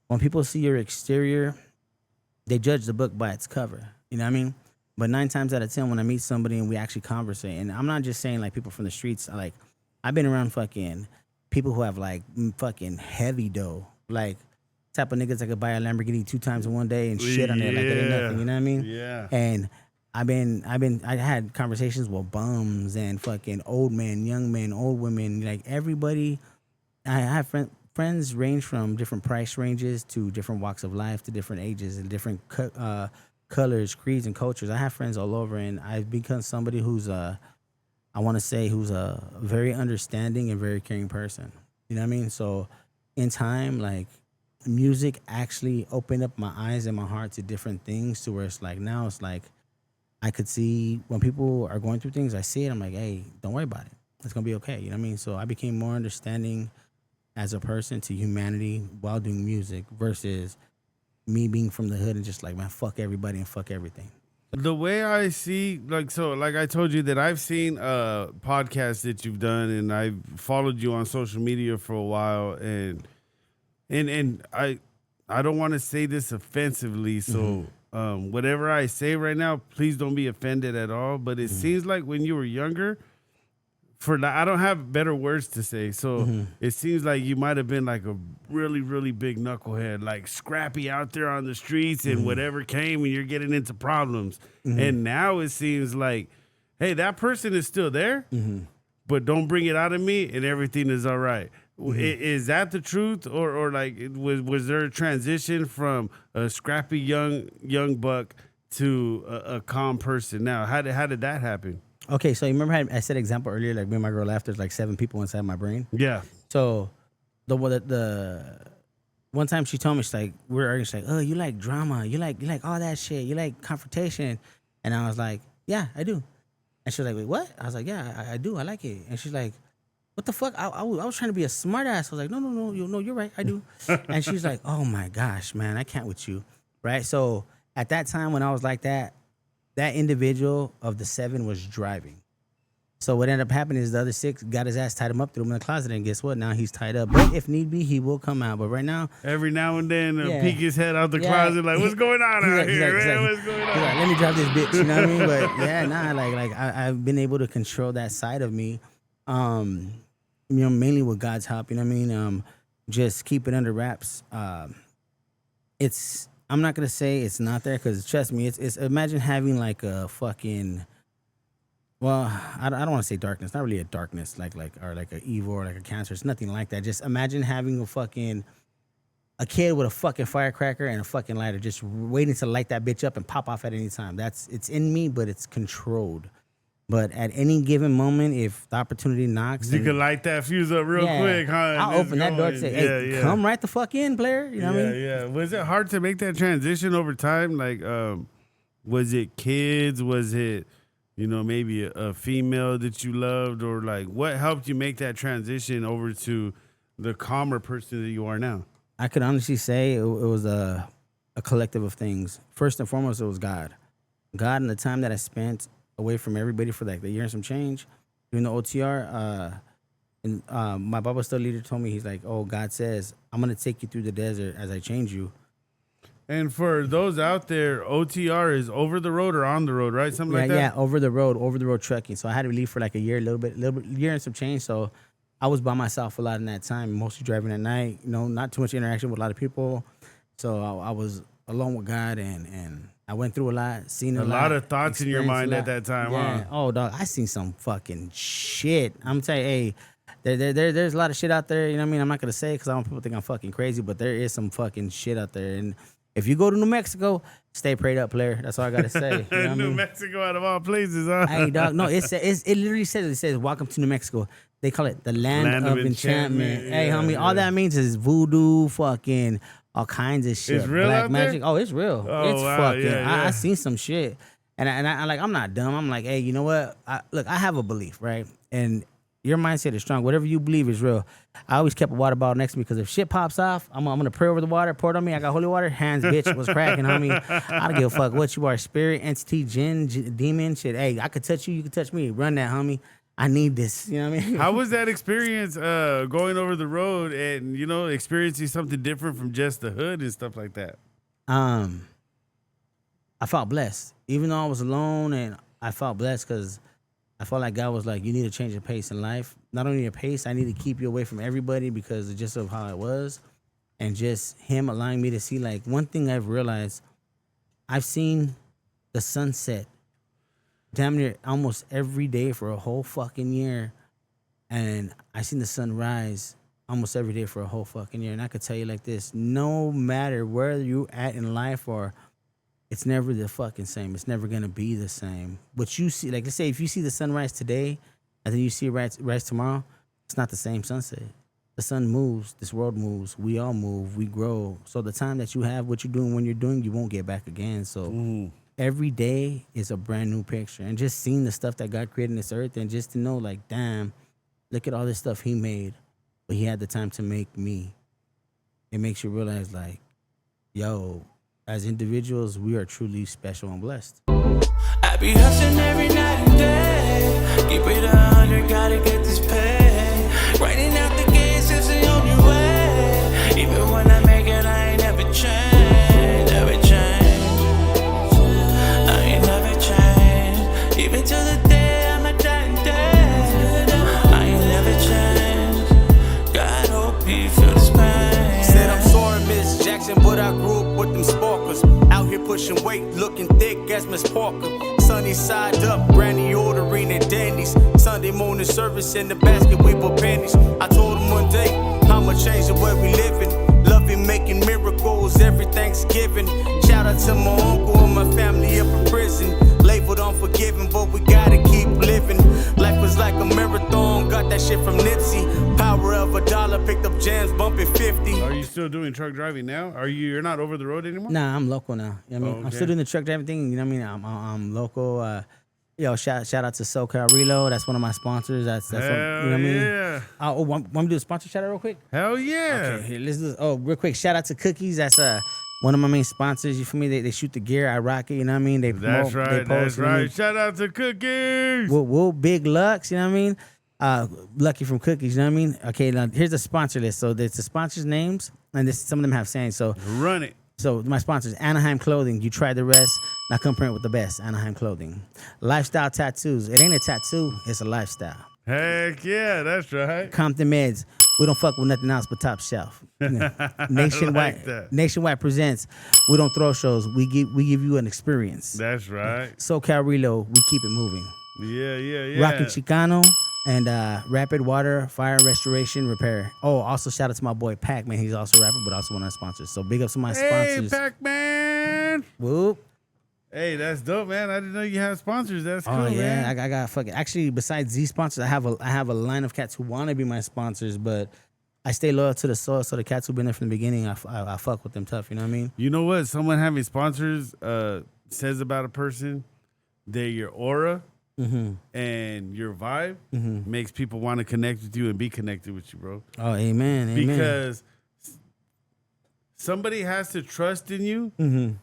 when people see your exterior, they judge the book by its cover. You know what I mean? But 9 times out of 10, when I meet somebody and we actually conversate, and I'm not just saying like people from the streets. Like I've been around fucking people who have like fucking heavy dough, like type of niggas that could buy a Lamborghini 2 times in one day and shit on it like it ain't nothing. You know what I mean? Yeah. And I had conversations with bums and fucking old men, young men, old women, like everybody. I have friends range from different price ranges to different walks of life to different ages and different colors, creeds, and cultures. I have friends all over, and I've become somebody who's who's a very understanding and very caring person. You know what I mean? So in time, like music actually opened up my eyes and my heart to different things to where it's like now it's like I could see when people are going through things, I see it, I'm like, hey, don't worry about it. It's gonna be okay. You know what I mean? So I became more understanding as a person to humanity while doing music versus me being from the hood and just like, man, fuck everybody and fuck everything. The way I see, like I told you that I've seen podcasts that you've done, and I've followed you on social media for a while, and I don't want to say this offensively, so whatever I say right now, please don't be offended at all. But it seems like when you were younger, I don't have better words to say, so it seems like you might have been like a really, really big knucklehead, like scrappy out there on the streets and whatever came and you're getting into problems. And now it seems like, hey, that person is still there, but don't bring it out of me and everything is all right. Is that the truth, or like was there a transition from a scrappy young buck to a calm person now? How did that happen? Okay, so you remember how I said example earlier, like me and my girl laughed, there's like 7 people inside my brain. Yeah. So the one time she told me, she's like, we were arguing, she's like, oh, you like drama, you like all that shit, you like confrontation. And I was like, yeah, I do. And she was like, wait, what? I was like, yeah, I do, I like it. And she's like, what the fuck? I was trying to be a smart ass. I was like, no, you're right, I do. And she's like, oh my gosh, man, I can't with you, right? So at that time when I was like that individual of the 7 was driving. So what ended up happening is the other 6 got his ass, tied him up, threw him in the closet, and guess what? Now he's tied up. But if need be, he will come out. But right now, every now and then, peek his head out the closet, like, what's going on out here, man? What's going on? Like, let me drop this bitch. You know what I mean? But yeah, I've been able to control that side of me. Mainly with God's help. You know what I mean? Just keep it under wraps. I'm not gonna say it's not there because trust me, it's imagine having like a fucking, well, I don't want to say darkness, not really a darkness or like a evil or like a cancer. It's nothing like that. Just imagine having a kid with a fucking firecracker and a fucking lighter, just waiting to light that bitch up and pop off at any time. It's in me, but it's controlled. But at any given moment, if the opportunity knocks, you can light that fuse up real quick, huh? I'll open that door and say, hey, come right the fuck in, player. You know what I mean? Yeah. Was it hard to make that transition over time? Like, was it kids? Was it, maybe a female that you loved? Or like, what helped you make that transition over to the calmer person that you are now? I could honestly say it was a collective of things. First and foremost, it was God. God and the time that I spent away from everybody for like the year and some change doing the OTR. And my Bible study leader told me, he's like, oh, God says, I'm going to take you through the desert as I change you. And for those out there, OTR is over the road or on the road, right? Something like that? Yeah, over the road trucking. So I had to leave for like a year, a little bit, year and some change. So I was by myself a lot in that time, mostly driving at night, not too much interaction with a lot of people. So I was alone with God and I went through a lot, seen a lot. A lot of thoughts in your mind at that time, huh? Oh, dog, I seen some fucking shit. I'm telling you, hey, there's a lot of shit out there, you know what I mean? I'm not going to say because I don't want people to think I'm fucking crazy, but there is some fucking shit out there. And if you go to New Mexico, stay prayed up, player. That's all I gotta say. You know what I New mean? Mexico out of all places, huh? Hey, dog. No, it literally says welcome to New Mexico. They call it the land of enchantment. Hey, Yeah, homie, all that means is voodoo, fucking all kinds of shit. It's real Black out there? magic. Oh, it's real. Oh, It's wow, fucking. yeah. I seen some shit, and I like I'm not dumb. I'm like, hey, you know what? Look, I have a belief, right? And your mindset is strong. Whatever you believe is real. I always kept a water bottle next to me because if shit pops off, I'm gonna pray over the water, pour it on me. I got holy water. Hands, bitch, what's cracking, homie? I don't give a fuck what you are, spirit, entity, jinn, demon, shit. Hey, I could touch you, you could touch me. Run that, homie. I need this. You know what I mean? How was that experience going over the road and, you know, experiencing something different from just the hood and stuff like that? I felt blessed, even though I was alone, and I felt blessed because I felt like God was like, you need to change your pace in life. Not only your pace, I need to keep you away from everybody because just of how it was, and just Him allowing me to see. Like, one thing I've realized, I've seen the sunset damn near almost every day for a whole fucking year, and I seen the sun rise almost every day for a whole fucking year. And I could tell you like this: no matter where you at in life, or it's never the fucking same. It's never gonna be the same. What you see, like, let's say if you see the sunrise today, and then you see it rise tomorrow, it's not the same sunset. The sun moves. This world moves. We all move. We grow. So the time that you have, what you're doing when you're doing, you won't get back again. So every day is a brand new picture. And just seeing the stuff that God created in this earth, and just to know, like, damn, look at all this stuff He made, but He had the time to make me. It makes you realize, like, yo, as individuals, we are truly special and blessed. I be hustling every night and day. Keep it 100, gotta get this pay. Writing out the games is the only way. Even when I make it, I ain't never change, never change. I ain't never change. Even to the day I'm a dying day. I ain't never change. God hope you feel this pain. Said I'm sorry, Miss Jackson, but I grew up with them sparklers. Out here pushing weight, looking thick as Miss Parker. Sunny side up, granny ordering at Danny's. Sunday morning service in the basket, we put panties. I told him one day, I'ma change the way we living. Loving making miracles every Thanksgiving. Shout out to my uncle and my family up in prison. Labeled unforgiving, but we gotta keep living. Life was like a marathon, got that shit from Nipsey. Power of $1, picked up jams, bumping 50. Are you still doing truck driving now? You're not over the road anymore? Nah, I'm local now. You know what I mean? I'm okay. still doing the truck driving thing. You know what I mean? I'm local. Yo, shout out to SoCal Reload. That's one of my sponsors. That's what, you know what I mean? Yeah. Want me to do a sponsor shout out real quick? Hell yeah. Okay, here, let's do this. Oh, real quick. Shout out to Cookies. That's one of my main sponsors. You feel me? They shoot the gear. I rock it. You know what I mean? They That's promote, right. they post, That's you know what I mean? right. Shout out to Cookies. Whoa, Big Lux, you know what I mean? Lucky from Cookies, you know what I mean? Okay, now here's the sponsor list. So there's the sponsors' names, and some of them have sayings. So Run it. my sponsors: Anaheim Clothing. You tried the rest. Now come print with the best. Anaheim Clothing. Lifestyle Tattoos. It ain't a tattoo. It's a lifestyle. Heck yeah, that's right. Compton Meds. We don't fuck with nothing else but top shelf. You know, Nationwide. that. Nationwide presents. We don't throw shows. We give you an experience. That's right. SoCal Reload. We keep it moving. Yeah. Rockin' Chicano and Rapid Water Fire Restoration Repair. Oh, also shout out to my boy Pac, man. He's also a rapper, but also one of our sponsors. So big up to my Hey, sponsors. Pac-Man. Whoop. Hey, that's dope, man. I didn't know you had sponsors. That's cool, Oh yeah, man. I got fucking. Actually, besides these sponsors, I have a line of cats who want to be my sponsors, but I stay loyal to the soil. So the cats who've been there from the beginning, I fuck with them tough. You know what I mean? You know what? Someone having sponsors says about a person that your aura and your vibe makes people want to connect with you and be connected with you, bro. Oh, amen. Because somebody has to trust in you,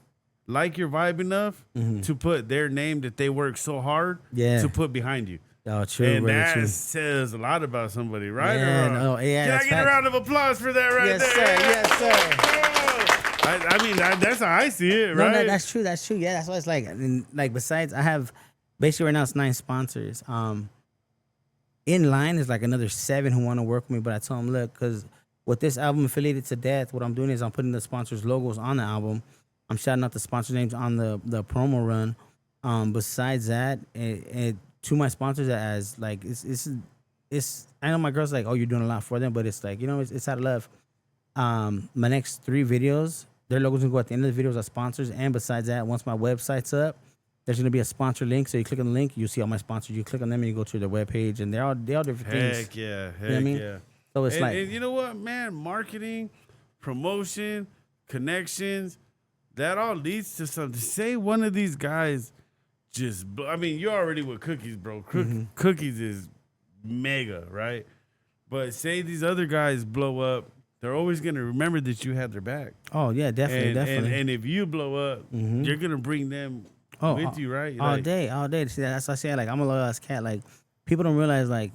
like your vibe enough to put their name that they work so hard to put behind you. Oh, true, And brother, that true. says a lot about somebody, right? Yeah, or wrong? no, yeah, Can I that's get a fact. round of applause for that right Yes, there? sir. Yes, sir. I mean, that's how I see it, No, right? that's true. That's true. Yeah, that's what it's like. And like, besides, I have basically right now it's 9 sponsors. In line is like another 7 who want to work with me, but I told them, look, because with this album Affiliated to Death, what I'm doing is I'm putting the sponsors' logos on the album. I'm shouting out the sponsor names on the promo run. Besides that, to my sponsors, as like it's I know my girl's like, oh, you're doing a lot for them, but it's like, you know, it's out of love. My next 3 videos their logo's gonna go at the end of the videos as sponsors. And besides that, once my website's up, there's gonna be a sponsor link. So you click on the link, you see all my sponsors. You click on them and you go to their webpage, and they're all different things. Heck yeah, You know what I mean? yeah. So it's And you know what, man? Marketing, promotion, connections, that all leads to something. Say one of these guys I mean, you're already with Cookies, bro. Cookies is mega, right? But say these other guys blow up, they're always going to remember that you had their back. Oh yeah, definitely. And if you blow up, you're going to bring them with you, right? All day. See, that's what I say. Like, I'm a loyal ass cat. Like, people don't realize, like,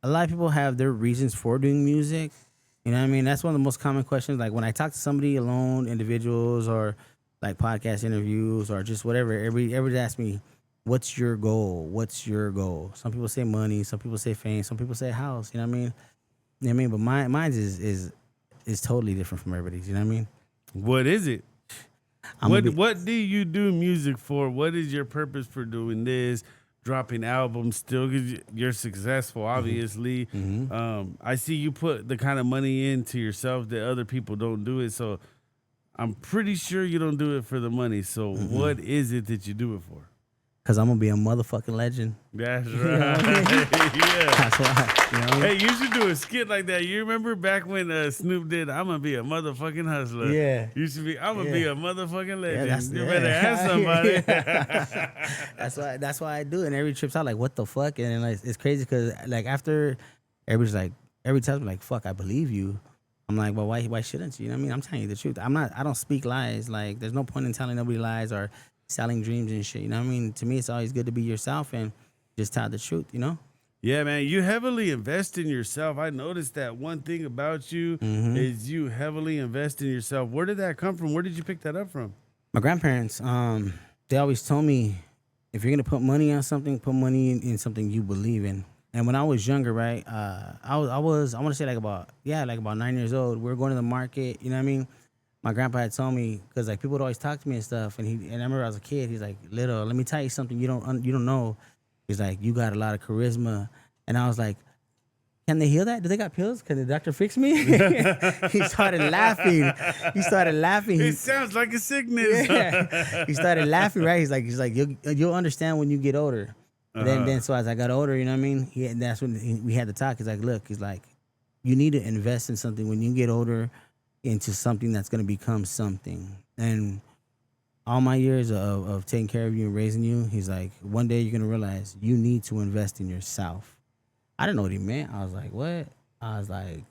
a lot of people have their reasons for doing music. You know what I mean? That's one of the most common questions. Like, when I talk to somebody alone, individuals, or like podcast interviews, or just whatever, everybody asks me, what's your goal? What's your goal? Some people say money. Some people say fame. Some people say house. You know what I mean? You know what I mean? But mine is totally different from everybody's. You know what I mean? What is it? What do you do music for? What is your purpose for doing this? Dropping albums still, because you're successful, obviously. I see you put the kind of money into yourself that other people don't do it. So I'm pretty sure you don't do it for the money. So what is it that you do it for? Because I'm going to be a motherfucking legend. That's right. Yeah. That's why. You know what I mean? Hey, you should do a skit like that. You remember back when Snoop did I'm going to be a motherfucking hustler? Yeah. You should be, I'm going to be a motherfucking legend. that's- You yeah. better ask somebody. That's why I do it. And every trip's out like, what the fuck? And then, like, it's crazy because, like, after everybody's like, every time I'm like, fuck, I believe you. I'm like, well, why shouldn't you? You know what I mean? I'm telling you the truth. I don't speak lies. Like, there's no point in telling nobody lies or selling dreams and shit. You know what I mean? To me, it's always good to be yourself and just tell the truth, you know? Yeah, man, you heavily invest in yourself. I noticed that one thing about you is you heavily invest in yourself. Where did that come from? Where did you pick that up from? My grandparents, they always told me, if you're going to put money on something, put money in something you believe in. And when I was younger, right, I want to say like about 9 years old, we were going to the market, you know what I mean? My grandpa had told me, because like people would always talk to me and stuff, and I remember I was a kid, he's like, little, let me tell you something you don't know. He's like, you got a lot of charisma. And I was like, can they heal that? Do they got pills? Can the doctor fix me? He started laughing. It sounds like a sickness. Yeah. He started laughing, right? He's like, you'll understand when you get older. Then so as I got older, you know what I mean? That's when we had the talk. He's like, look, you need to invest in something when you get older, into something that's going to become something. And all my years of taking care of you and raising you, he's like, one day you're going to realize you need to invest in yourself. I didn't know what he meant. I was like, what? I was like,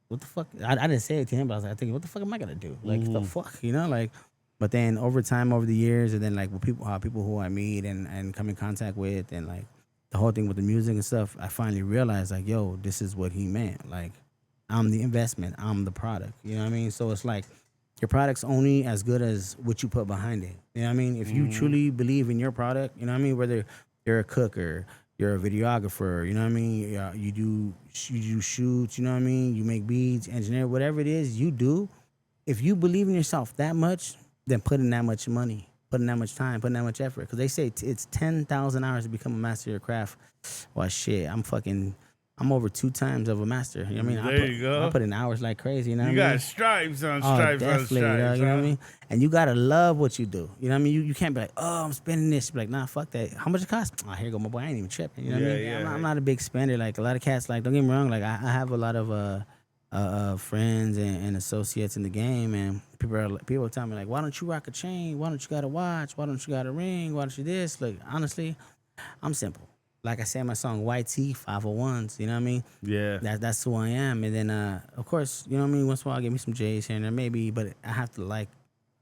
what the fuck? I didn't say it to him, but I was like, thinking, what the fuck am I going to do? Like, the fuck, you know? Like, but then over time, over the years, and then like with people who I meet and come in contact with, and like the whole thing with the music and stuff, I finally realized like, yo, this is what he meant. Like, I'm the investment. I'm the product. You know what I mean? So it's like your product's only as good as what you put behind it. You know what I mean? If you truly believe in your product, you know what I mean? Whether you're a cooker, you're a videographer, you know what I mean? You do shoots, you know what I mean? You make beats, engineer, whatever it is you do. If you believe in yourself that much, then put in that much money, put in that much time, put in that much effort. Because they say it's 10,000 hours to become a master of your craft. Well, shit, I'm over 2 times of a master. You know what I mean? There you go. I put in hours like crazy. You know what I You mean? got stripes on Oh, stripes on definitely, stripes. you know what I mean? And you gotta love what you do. You know what I mean? You can't be like, oh, I'm spending this. Be like, nah, fuck that. How much it cost? Oh, here you go, my boy. I ain't even tripping. You know what I mean? Yeah. I'm not a big spender. Like a lot of cats. Like, don't get me wrong. Like I have a lot of friends and associates in the game, and people tell me like, why don't you rock a chain? Why don't you got a watch? Why don't you got a ring? Why don't you this? Look, honestly, I'm simple. Like I said in my song, YT 501s, you know what I mean? Yeah. That's who I am. And then, of course, you know what I mean? Once in a while, I'll give me some J's here and there, maybe, but I have to like,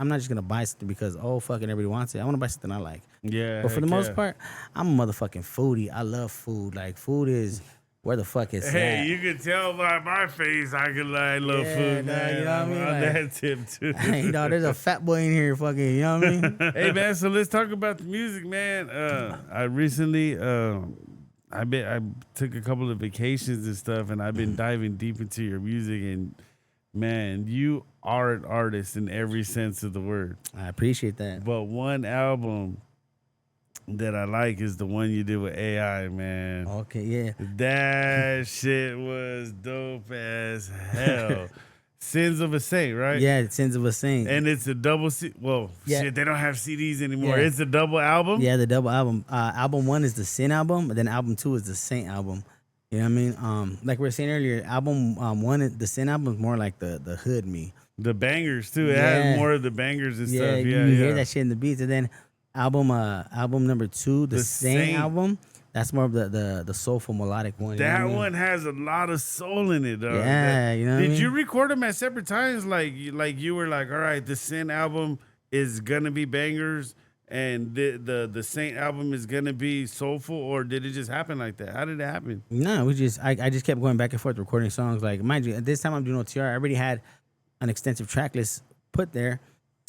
I'm not just going to buy something because, oh, fucking everybody wants it. I want to buy something I like. Yeah. But for the most part, I'm a motherfucking foodie. I love food. Like, food is where the fuck it's Hey, at. you can tell by my face I can like love Yeah, food, nah, man. you know what I I'm mean? on Like- that tip too. Hey, dog, there's a fat boy in here fucking, you know what I mean? Hey man, so let's talk about the music, man. I recently I took a couple of vacations and stuff, and I've been diving deep into your music, and man, you are an artist in every sense of the word. I appreciate that. But one album that I like is the one you did with AI, man. Okay, yeah. That shit was dope as hell. Sins of a Saint, right? Yeah, Sins of a Saint. And it's a double Well, Yeah. shit, they don't have CDs anymore. Yeah. It's a double album. Yeah, the double album. Album 1 is the Sin album, and then album 2 is the Saint album. You know what I mean? Like we were saying earlier, album 1, the Sin album is more like the hood me. The bangers too. It Yeah. has more of the bangers and Yeah, stuff. you Yeah, hear yeah. that shit in the beats, and then album number 2, the The Saint Saint. album. That's more of the soulful melodic one. you know That what I mean? one has a lot of soul in it, though. Yeah, you know what I Did mean? you record them at separate times? Like you were like, all right, the Sin album is gonna be bangers, and the Saint album is gonna be soulful, or did it just happen like that? How did it happen? No, I just kept going back and forth recording songs. Like, mind you, at this time I'm doing OTR. I already had an extensive track list put there,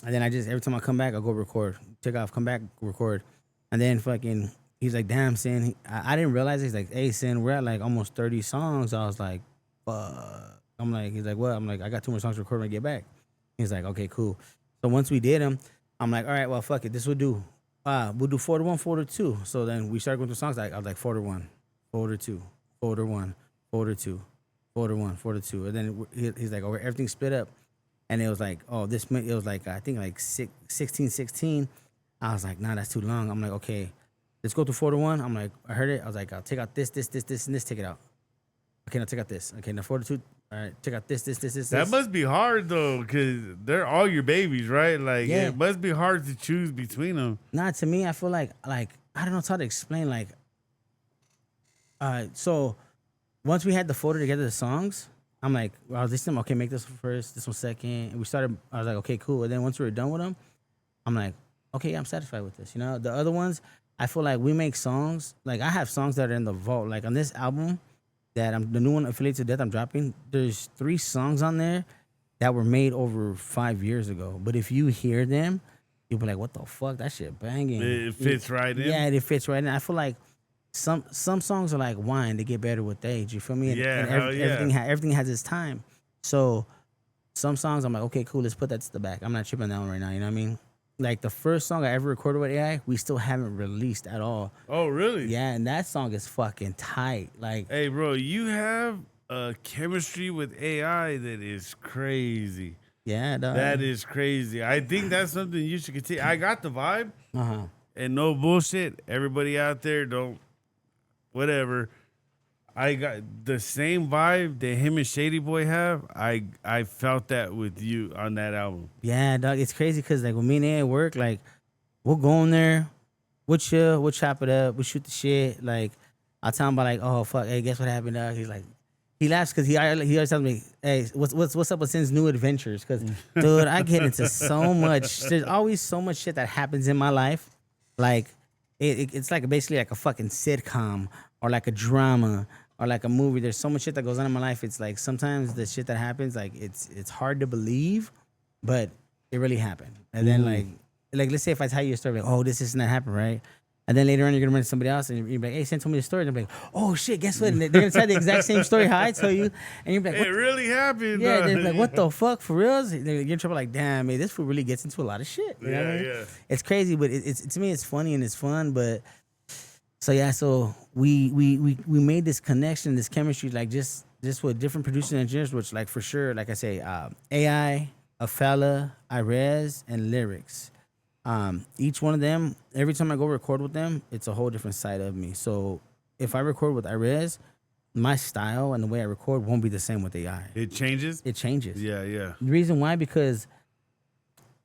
and then I just every time I come back, I'll go record, take off, come back, record, and then fucking. He's like, damn, Sin. I didn't realize it. He's like, hey, Sin, we're at like almost 30 songs. I was like, fuck. I'm like, he's like, what? I'm like, I got 2 more songs to record when I get back. He's like, okay, cool. So once we did them, I'm like, all right, well, fuck it. This will do. We'll do 4 to 1, 4 to 2. So then we started going through songs. I was like, 4 to 1, 4 to 2, 4 to 1, 4 to 2, 4 to 1, 4 to 2. And then he's like, oh, everything split up. And it was like, oh, it was like, I think like 16. I was like, nah, that's too long. I'm like, okay. Let's go to 4 to 1. I'm like, I heard it. I was like, I'll take out this, and this. Take it out. Okay, now take out this. Okay, now 4 to 2. All right, take out this. That must be hard though, because they're all your babies, right? Like, Yeah. it must be hard to choose between them. Nah, to me, I feel like I don't know how to explain. Like, so once we had the photo together, the songs, I'm like, well, I was listening. Okay, make this one first, this one second, and we started. I was like, okay, cool. And then once we were done with them, I'm like, okay, I'm satisfied with this. You know, the other ones, I feel like we make songs. Like, I have songs that are in the vault. Like on this album, the new one, Affiliated to Death, I'm dropping. There's 3 songs on there that were made over 5 years ago. But if you hear them, you'll be like, what the fuck? That shit banging. It fits right in. Yeah, it fits right in. I feel like some songs are like wine. They get better with age. You feel me? And, Yeah, and hell yeah. everything has its time. So some songs I'm like, okay, cool. Let's put that to the back. I'm not tripping on that one right now. You know what I mean? Like the first song I ever recorded with AI, we still haven't released at all. Oh, really? Yeah, and that song is fucking tight. Like, Hey, bro, you have a chemistry with AI that is crazy. yeah, dog. That is crazy. I think that's something you should continue. I got the vibe, Uh-huh. and no bullshit. Everybody out there, don't, whatever. I got the same vibe that him and Shady Boy have. I felt that with you on that album. Yeah, dog. It's crazy because like when me and AI work, like we'll go in there, we'll chill, we'll chop it up, we'll shoot the shit. Like I'll tell him about like, oh fuck, hey, guess what happened, dog? He's like, he laughs because he always tells me, hey, what's up with Sin's new adventures? Because dude, I get into so much. There's always so much shit that happens in my life. Like it's like basically like a fucking sitcom or like a drama. Or like a movie, there's so much shit that goes on in my life. It's like sometimes the shit that happens, like it's hard to believe, but it really happened. And then like let's say if I tell you a story, like, oh, this isn't that happened, right? And then later on you're gonna run to somebody else and you're like, hey, Sin told me the story. And they're like, oh shit, guess what? And they're gonna tell the exact same story how I tell you, and you're like, It what? really happened. Yeah, dog. they're like, what the fuck, for reals? You're in trouble, like, damn, man, this fool really gets into a lot of shit. You know what I mean? Yeah. It's crazy, but it's to me it's funny and it's fun, but. So yeah, so we made this connection, this chemistry, like just with different producers and engineers, which like for sure, like I say, AI, Afella, Irez, and Lyrics. Each one of them, every time I go record with them, it's a whole different side of me. So if I record with Irez, my style and the way I record won't be the same with AI. It changes. It changes. Yeah, yeah. The reason why, because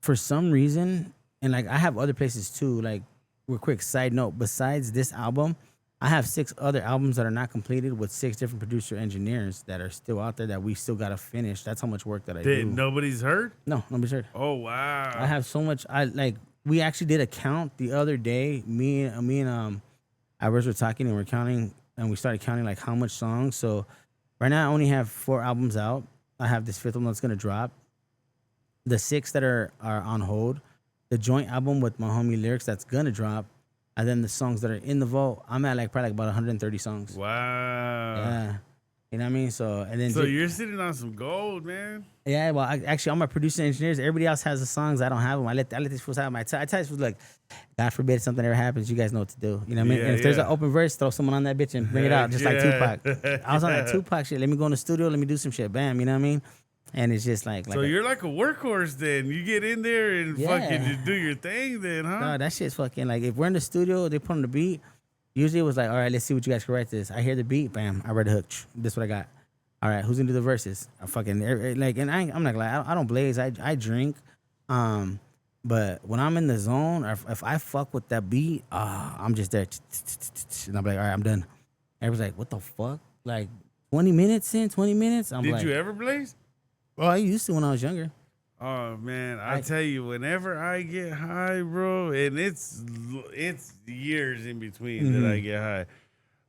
for some reason, and like I have other places too, like real quick side note, besides this album, I have 6 other albums that are not completed with 6 different producer engineers that are still out there that we still gotta finish. That's how much work that I do. Nobody's heard? No, nobody's heard. Oh wow. I have so much. We actually did a count the other day. Me and I were talking and we're counting, and we started counting like how much songs. So right now I only have 4 albums out. I have this 5th one that's gonna drop. The 6 that are on hold. The joint album with my homie Lyrics that's gonna drop, and then the songs that are in the vault. I'm at like probably like about 130 songs. Wow. Yeah, you know what I mean. So and then So you're sitting on some gold, man. yeah. Well, actually, all my producer engineers, everybody else has the songs. I don't have them. I let these fools have them. I tell these fools like, God forbid something ever happens, you guys know what to do. You know what I mean? Yeah, And if there's yeah. an open verse, throw someone on that bitch and bring it out, just like Yeah. Tupac. I was on that Tupac shit. Let me go in the studio. Let me do some shit. Bam. You know what I mean? And it's just like So you're like a workhorse then. You get in there and Yeah. fucking just do your thing then, huh? no, that shit's fucking like if we're in the studio, they put on the beat. Usually it was like, all right, let's see what you guys can write this. I hear the beat, bam, I read the hook. This is what I got. All right, who's gonna do the verses? I fucking like, and I'm not like I don't blaze. I drink, but when I'm in the zone, or if I fuck with that beat, I'm just there, and I'm like, all right, I'm done. Everybody's like, what the fuck? Like 20 minutes in, 20 minutes. I'm Did like, you ever blaze? well, I used to when I was younger. Oh man, I tell you, whenever I get high, bro, and it's years in between that I get high.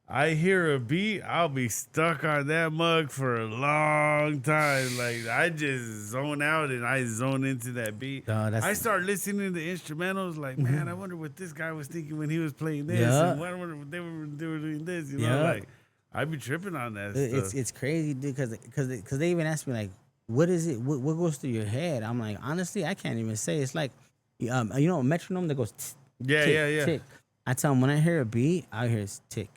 I hear a beat, I'll be stuck on that mug for a long time. Like I just zone out and I zone into that beat. I start listening to instrumentals. Like, man, I wonder what this guy was thinking when he was playing this. Yeah. And I wonder what they were doing this. You know, like I be tripping on that stuff. It's crazy, dude. Because they even asked me like, what is it? What goes through your head? I'm like, honestly, I can't even say. It's like, you know, a metronome that goes. Yeah, tick, tick. I tell them when I hear a beat, I hear it's tick,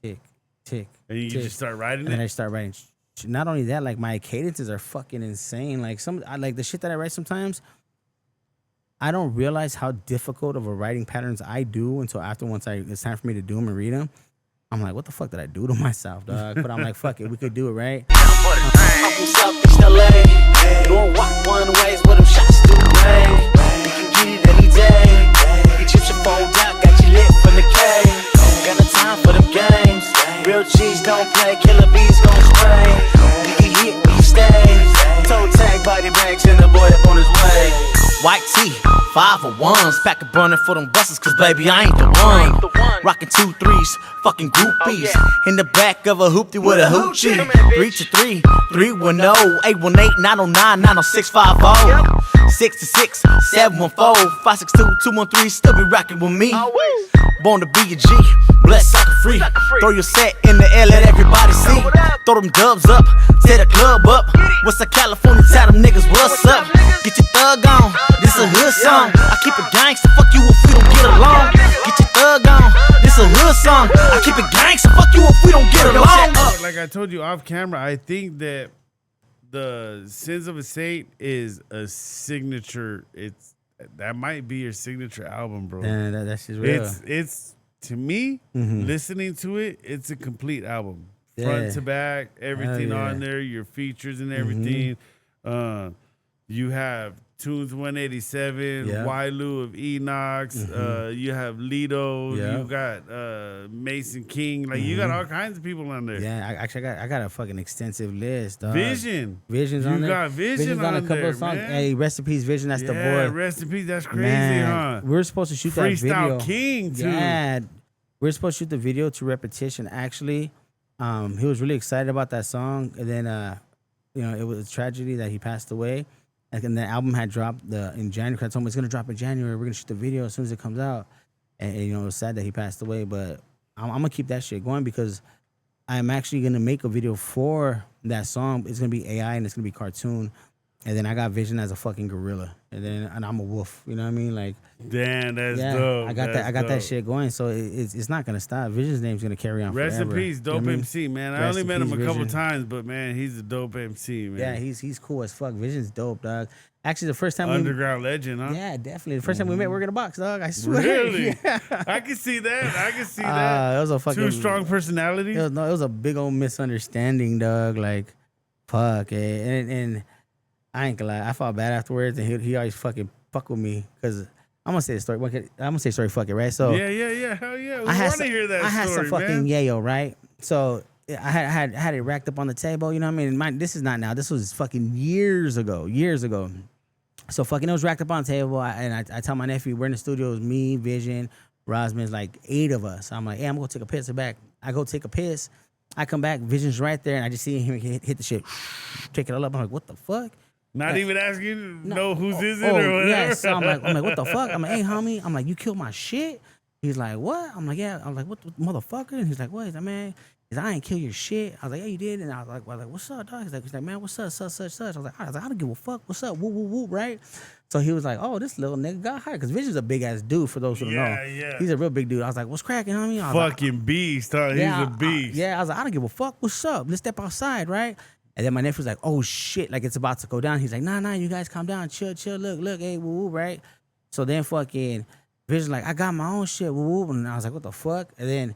tick, tick. And you tick. just start writing And it. I start writing. Not only that, like my cadences are fucking insane. Like I like the shit that I write sometimes. I don't realize how difficult of a writing patterns I do until after it's time for me to do them and read them. I'm like, what the fuck did I do to myself, dog? But I'm like, fuck it, we could do it, right? I'm from Southeast LA. Norwalks one ways where them shots do rain. You can get it any day. Get your phone out, got you lit from the K. Got no time for them games. Real G's don't play, killer bees gon' spray. You get hit, we stay. Toe tag, body bags, and the boy up on his way. White tee, 501s, pack a burner for them buses, cause baby, I ain't the one. Rockin' 2 3s, fucking groupies. In the back of a hoopty with a hoochie. 3 to 3, 310, 818, 909, 90650. 6 to 6, 714, 562, 213, still be rockin' with me. Born to be a G, blessed sucker free. Throw your set in the air, let everybody see. Throw them dubs up, tear the club up. What's a California, tell them niggas what's up. Get your thug on, this a hood song. I keep it gangsta, fuck you if we don't get along. Get your thug on, this a hood song. I keep it gangsta, fuck you if we don't get along. Like I told you off camera, I think that the Sins of a Saint is a signature. That might be your signature album, bro. Damn, that's just real. It's to me, listening to it, it's a complete album. Front to back, everything on there, your features and everything. You have Tunes 187, Wailu of Enox, you have Lido, you got Mason King, like you got all kinds of people on there. Yeah, I got a fucking extensive list, dog. Vision's on there. You got Vision's on a couple there, of songs. man. Hey, rest in peace, Vision. That's the Yeah, boy. rest in peace. That's crazy, Man, huh? we were supposed to shoot that video. Freestyle King, too. Yeah, we were supposed to shoot the video to Repetition. Actually, he was really excited about that song, and then it was a tragedy that he passed away. And the album had dropped in January. I told him it's gonna drop in January. We're gonna shoot the video as soon as it comes out. And it was sad that he passed away, but I'm gonna keep that shit going because I'm actually gonna make a video for that song. It's gonna be AI and it's gonna be cartoon. And then I got Vision as a fucking gorilla, and I'm a wolf. You know what I mean? Like, damn, that's dope. I got that shit going. So it's not gonna stop. Vision's name's gonna carry on Rest forever. in peace, dope You know what I mean? MC, man. I Rest only in met him peace, a couple Vision. times, but man, he's a dope MC, man. Yeah, he's cool as fuck. Vision's dope, dog. Actually, the first time Underground legend, huh? yeah, definitely. The first time we met, we were in a box, dog. I swear. Really? Yeah. I can see that. I can see that. It was a fucking Two strong personalities. It was a big old misunderstanding, dog. Like, fuck, and I ain't gonna lie, I felt bad afterwards, and he always fucking fuck with me because I'm gonna say the story. I'm gonna say story, fuck it, right? So Yeah. Hell yeah. We I had want to hear that I had story, some fucking man. yayo, right? So I had it racked up on the table. You know what I mean? This is not now. This was fucking years ago. So fucking it was racked up on the table. I tell my nephew, we're in the studio. It was me, Vision, Rosman's, like 8 of us. I'm like, hey, I'm gonna take a piss back. I go take a piss. I come back. Vision's right there, and I just see him hit the shit, take it all up. I'm like, what the fuck? Not even asking you to know whose is it Oh, or whatever. yeah. So I'm like, what the fuck? I'm like, hey, homie. I'm like, you killed my shit? He's like, what? I'm like, yeah. I'm like, what the motherfucker? And he's like, what? He's like, man, I ain't kill your shit. I was like, yeah, you did. And I was like, what's up, dog? He's like, man, what's up, such. I was like, I don't give a fuck. What's up? Woo, woo, woo, right? So he was like, oh, this little nigga got hired. Because Vision's a big ass dude, for those who don't know. Yeah. He's a real big dude. I was like, what's cracking, homie? I was Fucking beast, huh? He's a beast. I was like, I don't give a fuck. What's up? Let's step outside, right? And then my nephew's like, oh shit, like it's about to go down. He's like, nah, you guys calm down, chill, look, hey, woo, right? So then fucking Vision's like, I got my own shit, woo, and I was like, what the fuck? And then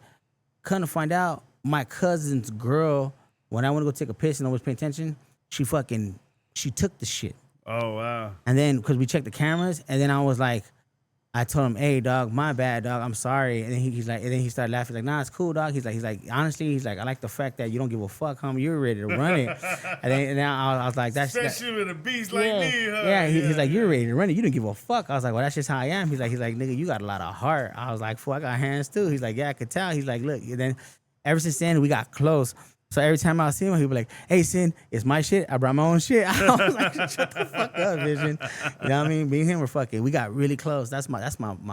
come to find out, my cousin's girl, when I went to go take a piss and I was paying attention, she took the shit. Oh wow. And then because we checked the cameras, and then I was like, I told him, hey dog, my bad dog, I'm sorry. And then he's like, and then he started laughing, like, nah, it's cool, dog. He's like, honestly, he's like, I like the fact that you don't give a fuck, homie. You're ready to run it. And then I was like, that's Especially with a beast like yeah, me, huh? yeah. He's like, you're ready to run it. You don't give a fuck. I was like, well, that's just how I am. He's like, nigga, you got a lot of heart. I was like, fool, I got hands too. He's like, yeah, I could tell. He's like, look. And then ever since then, we got close. So every time I see him, he'd be like, hey, Sin, it's my shit. I brought my own shit. I was like, shut the fuck up, Vision. You know what I mean? Me and him were fucking, we got really close. That's my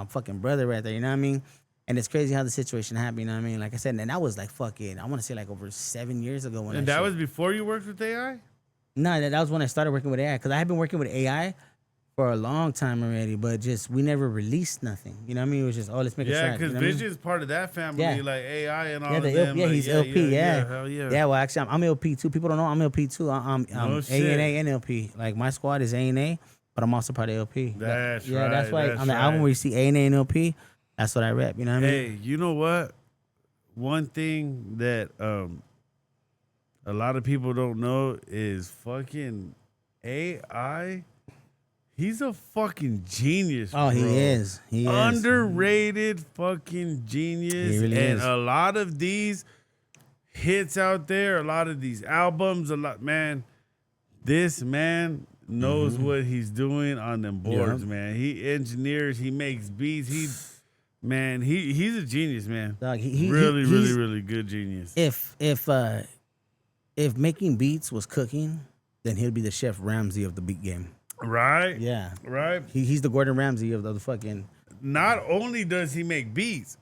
fucking brother right there, you know what I mean? And it's crazy how the situation happened, you know what I mean? Like I said, and that was like fucking, I want to say like over 7 years ago. When And that was before you worked with AI? No, that was when I started working with AI. Because I had been working with AI for a long time already, but just we never released nothing. You know what I mean? It was just, let's make a Yeah, track. because You know what I mean? Vision's part of that family, Yeah. like AI and all Yeah, of the them. yeah, like, he's LP. Yeah, hell yeah. Yeah, well, actually, I'm LP too. People don't know I'm LP too. I'm No A shit. and A and LP. Like my squad is A and A, but I'm also part of LP. That's yeah, that's right, why that's on the album right. where you see A and A and LP, that's what I rep. You know what I mean? Hey, you know what? One thing that a lot of people don't know is fucking AI. He's a fucking genius. Oh, he bro. is. He is. Underrated fucking genius. He really and is. a lot of these hits out there, a lot of these albums, this man knows what he's doing on them boards, Yeah. man. He engineers, he makes beats. He's a genius, man. Dog, Really good genius. If making beats was cooking, then he'd be the Chef Ramsay of the beat game. Right? Yeah. Right? He's the Gordon Ramsay of the fucking. Not only does he make beats,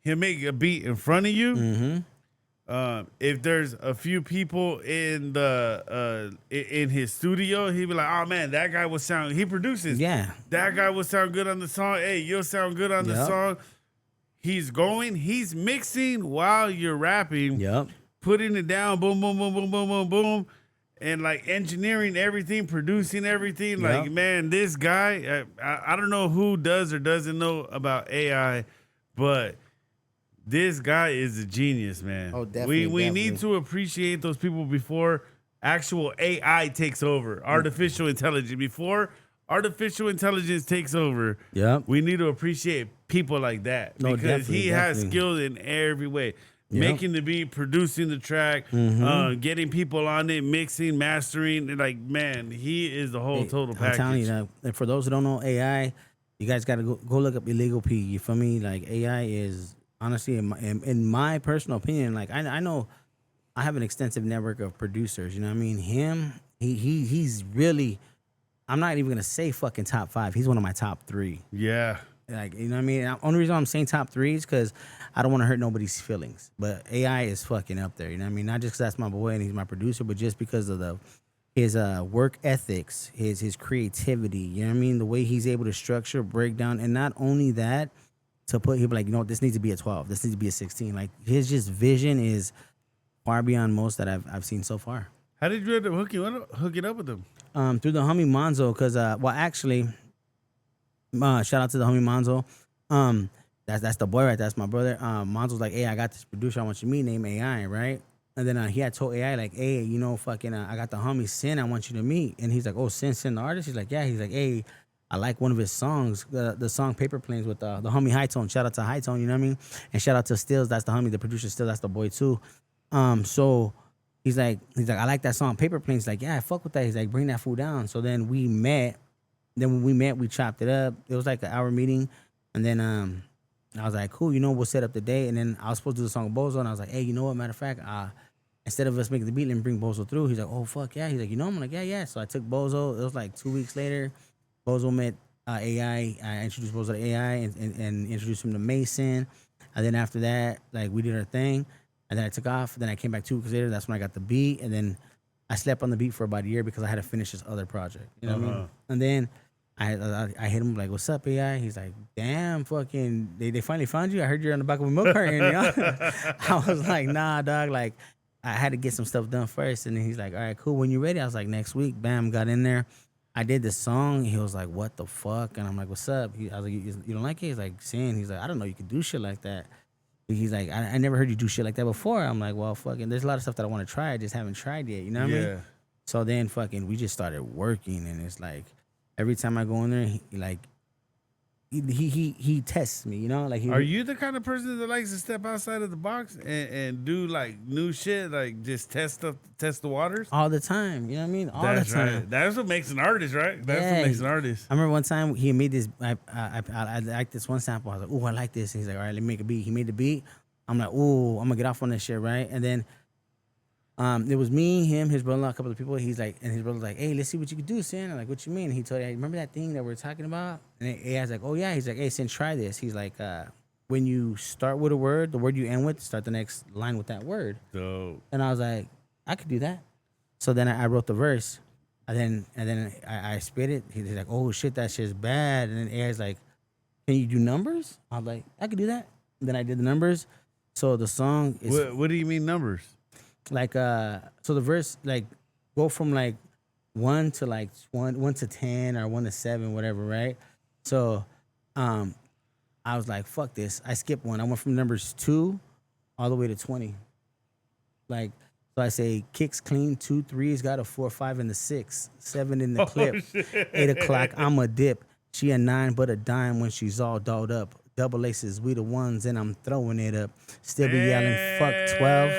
he'll make a beat in front of you. Mm-hmm. If there's a few people in the in his studio, he'd be like, "Oh man, that guy will sound." He produces. Yeah. That guy will sound good on the song. Hey, you'll sound good on the Yep. song. He's mixing while you're rapping. Yep. Putting it down, boom, boom, boom, boom, boom, boom, boom, and like engineering everything, producing everything. Yep. Like, man, this guy, I don't know who does or doesn't know about AI, but this guy is a genius, man. Oh, definitely, We need definitely. to appreciate those people before actual AI takes over, artificial intelligence. Before artificial intelligence takes over, Yep. we need to appreciate people like that No, because he definitely, has definitely. skills in every way. Yep. Making the beat, producing the track, getting people on it, mixing, mastering. Like, man, he is the whole total package. I'm telling you that. And for those who don't know AI, you guys got to go look up Illegal P. You feel me? Like AI is honestly, in my personal opinion, like I know I have an extensive network of producers. You know what I mean? He's really. I'm not even gonna say fucking top 5. He's one of my top 3. Yeah. Like, you know what I mean? And the only reason I'm saying top 3 is because I don't want to hurt nobody's feelings. But AI is fucking up there. You know what I mean? Not just because that's my boy and he's my producer, but just because of his work ethics, his creativity. You know what I mean? The way he's able to structure, break down, and not only that, to put he'll be like, you know what, this needs to be a 12. This needs to be a 16. Like his just vision is far beyond most that I've seen so far. How did you end up hooking up with him? Through the homie Monzo, because actually, shout out to the homie Monzo. That's the boy right there. That's my brother. Monzo's like, hey, I got this producer I want you to meet named AI, right? And then he had told AI like, hey, you know, fucking, I got the homie Sin I want you to meet. And he's like, oh, Sin the artist? He's like, yeah. He's like, hey, I like one of his songs, the song Paper Planes with the homie High Tone. Shout out to High Tone, you know what I mean? And shout out to Stills, that's the homie, the producer Stills, that's the boy too. So he's like, I like that song Paper Planes. He's like, yeah, I fuck with that. He's like, bring that fool down. So then we met. Then when we met, we chopped it up. It was like an hour meeting. And then I was like, cool, you know, we'll set up the day. And then I was supposed to do the song with Bozo. And I was like, hey, you know what, matter of fact, instead of us making the beat and bring Bozo through, he's like, oh, fuck, yeah. He's like, you know, I'm like, yeah. So I took Bozo. It was like 2 weeks later. Bozo met AI. I introduced Bozo to AI and introduced him to Mason. And then after that, like, we did our thing. And then I took off. Then I came back 2 weeks later. That's when I got the beat. And then I slept on the beat for about a year because I had to finish this other project. You know what I mean? And then I hit him like, what's up, AI? He's like, damn, fucking, they finally found you? I heard you're on the back of a milk carton. You know? I was like, nah, dog. Like, I had to get some stuff done first, and then he's like, all right, cool. When you ready? I was like, next week. Bam, got in there. I did the song. He was like, what the fuck? And I'm like, what's up? I was like, you don't like it? He's like, sin. He's like, I don't know you could do shit like that. He's like, I never heard you do shit like that before. I'm like, well, fucking, there's a lot of stuff that I want to try. I just haven't tried yet. You know what I mean? So then fucking, we just started working, and it's like, every time I go in there, he tests me, you know? Like, are you the kind of person that likes to step outside of the box and do like new shit, like just test the waters all the time? You know what I mean? All the time. Right. That's what makes an artist, right? That's what makes an artist. I remember one time he made this. I liked this one sample. I was like, "Ooh, I like this." And he's like, "All right, let me make a beat." He made the beat. I'm like, "Ooh, I'm gonna get off on this shit, right?" And then it was me, him, his brother, a couple of people. He's like, and his brother's like, "Hey, let's see what you can do, Sin." I'm like, "What you mean?" And he told me, "Remember that thing that we were talking about?" And I was like, "Oh yeah." He's like, "Hey, Sin, try this." He's like, "When you start with a word, the word you end with, start the next line with that word." Dope. And I was like, "I could do that." So then I wrote the verse, and then I spit it. He's like, "Oh shit, that shit's bad." And then AI's like, "Can you do numbers?" I was like, "I could do that." And then I did the numbers. So the song is What do you mean numbers? like so the verse like go from like 1 to like 1 to 10 or 1 to 7, whatever, right? So I was like, fuck this. I skipped one. I went from numbers 2 all the way to 20. Like, so I say kicks clean, 2 3s, got a 4 5 in the 6, 7 in the clip, 8 o'clock, I'm a dip. She a 9 but a dime when she's all dolled up. Double aces, we the ones, and I'm throwing it up. Still be yelling, fuck 12.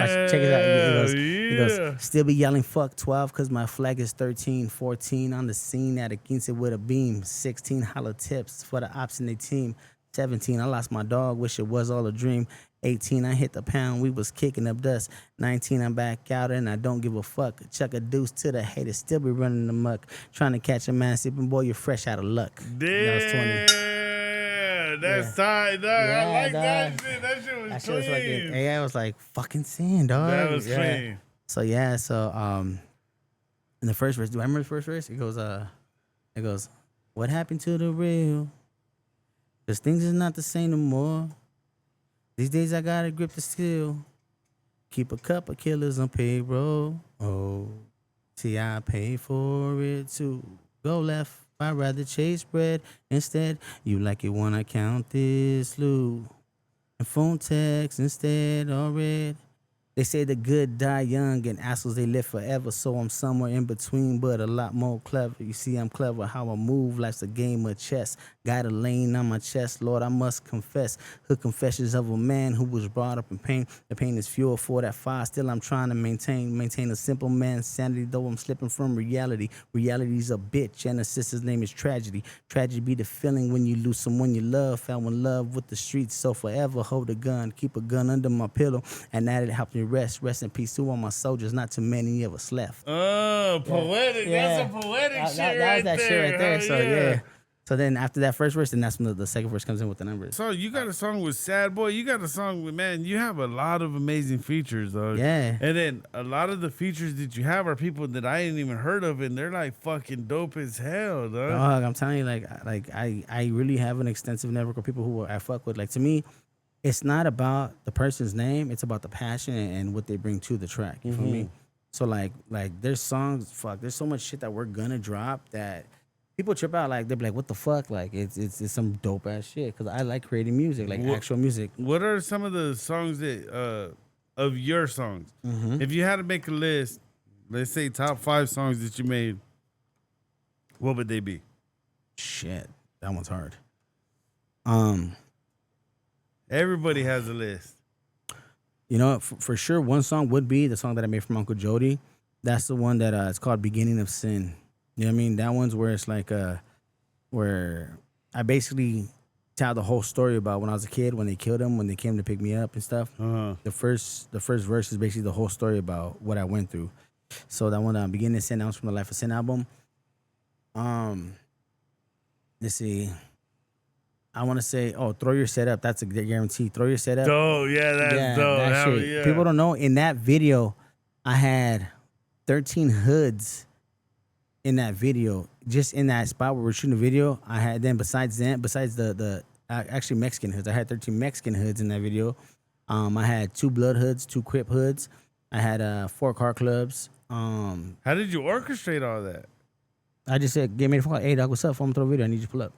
Watch, check it out. He goes, still be yelling, fuck 12, because my flag is 13, 14 on the scene at a Quince with a beam. 16 hollow tips for the ops in the team. 17, I lost my dog, wish it was all a dream. 18, I hit the pound, we was kicking up dust. 19, I'm back out and I don't give a fuck. Chuck a deuce to the haters, still be running the muck. Trying to catch a man sipping, boy, you're fresh out of luck. Damn. That was 20. That's tight, dog. Yeah, I like that dog. shit. That shit was That shit clean. was fucking, AI was like, fucking sin, dog. That was clean. So yeah, in the first verse, do I remember the first verse? It goes, what happened to the real? Cause things is not the same no more. These days I gotta grip the skill. Keep a couple killers on payroll. Oh, see, I pay for it too. Go left, I'd rather chase bread. Instead, you like it when I count this loot. And phone text instead, all red. They say the good die young and assholes they live forever. So I'm somewhere in between, but a lot more clever. You see, I'm clever how I move. Life's a game of chess. Got a lane on my chest, Lord, I must confess. Hood confessions of a man who was brought up in pain. The pain is fuel for that fire. Still, I'm trying to maintain a simple man's sanity, though I'm slipping from reality. Reality's a bitch, and the sister's name is tragedy. Tragedy be the feeling when you lose someone you love. Fell in love with the streets, so forever hold a gun. Keep a gun under my pillow, and that it helps me rest. Rest in peace to all my soldiers. Not too many of us left. Oh, poetic. Yeah. That's a poetic shit That right was that there. shit right there. Hell So yeah. So then after that first verse, then that's when the second verse comes in with the numbers. So you got a song with Sad Boy. You got a song with, man, you have a lot of amazing features, though. Yeah. And then a lot of the features that you have are people that I ain't even heard of, and they're like fucking dope as hell, dog. Dog, I'm telling you, like I really have an extensive network of people who I fuck with. Like, to me, it's not about the person's name; it's about the passion and what they bring to the track. You feel me? So like there's songs, there's so much shit that we're gonna drop that people trip out. Like, they're like, "What the fuck?" Like, it's some dope ass shit, because I like creating music, like actual music. What are some of the songs that of your songs? If you had to make a list, let's say top 5 songs that you made, what would they be? Shit, that one's hard. Everybody has a list. You know, for sure, one song would be the song that I made from Uncle Jody. That's the one that it's called "Beginning of Sin." You know what I mean? That one's where it's like where I basically tell the whole story about when I was a kid, when they killed him, when they came to pick me up and stuff. The first verse is basically the whole story about what I went through. So that one, "Beginning of Sin," that was from the Life of Sin album. Let's see. I want to say, "Throw Your Set Up." That's a guarantee. "Throw Your Set Up." Oh, yeah, that's dope. that Hell shit. yeah. People don't know, in that video, I had 13 hoods in that video. Just in that spot where we're shooting the video, I had them. Besides the actually Mexican hoods, I had 13 Mexican hoods in that video. I had 2 blood hoods, 2 Crip hoods, I had 4 car clubs. How did you orchestrate all that? I just said, get me the fuck. Hey, dog, what's up? Phone throw a video. I need you to pull up.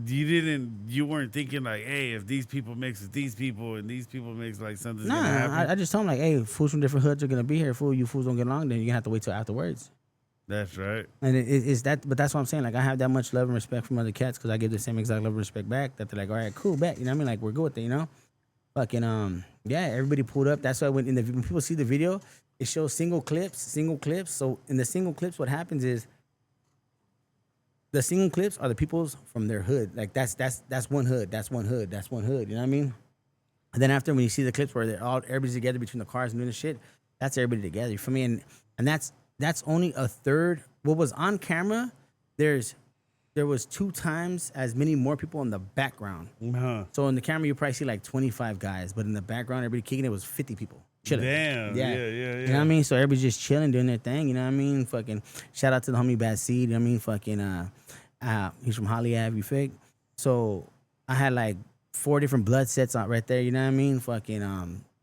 You weren't thinking like, hey, if these people mix with these people and these people mix, like something's gonna Nah, happen. I just told him like, hey, fools from different hoods are gonna be here. Fool, you fools don't get along, then you're gonna have to wait till afterwards. That's right. And it's that, but that's what I'm saying. Like, I have that much love and respect from other cats because I give the same exact love and respect back. That they're like, all right, cool, bet. You know what I mean? Like, we're good with it, you know? Fucking, yeah, everybody pulled up. That's why when people see the video, it shows single clips. So in the single clips, what happens is the single clips are the people's from their hood. Like, that's one hood. That's one hood. That's one hood. You know what I mean? And then after, when you see the clips where everybody's together between the cars and doing the shit, that's everybody together. You feel me? And that's only a third. What was on camera, there was 2 times as many more people in the background. Uh-huh. So in the camera, you probably see like 25 guys, but in the background, everybody kicking it was 50 people chilling. Damn. Yeah. You know what I mean? So everybody's just chilling, doing their thing. You know what I mean? Fucking shout out to the homie Bad Seed. You know what I mean? Fucking he's from Holly Ave. You fake? So I had like 4 different blood sets out right there. You know what I mean? Fucking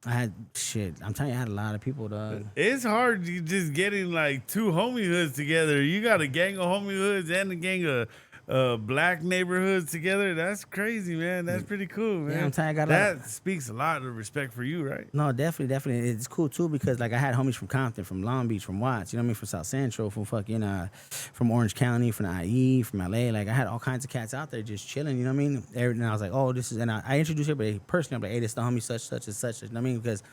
I had shit. I'm telling you, I had a lot of people, dog. It's hard just getting like 2 homie hoods together. You got a gang of homie hoods and a gang of black neighborhoods together. That's crazy, man. That's pretty cool, man. Yeah, I'm telling you, that speaks a lot of respect for you, right? No, definitely. It's cool too because like I had homies from Compton, from Long Beach, from Watts, you know what I mean, from South Central, from fucking from Orange County, from the IE, from LA. Like I had all kinds of cats out there just chilling, you know what I mean? And I was like, oh, this is, and I introduced everybody personally. I'm like, hey, this is the homie such and such. You know what I mean? Because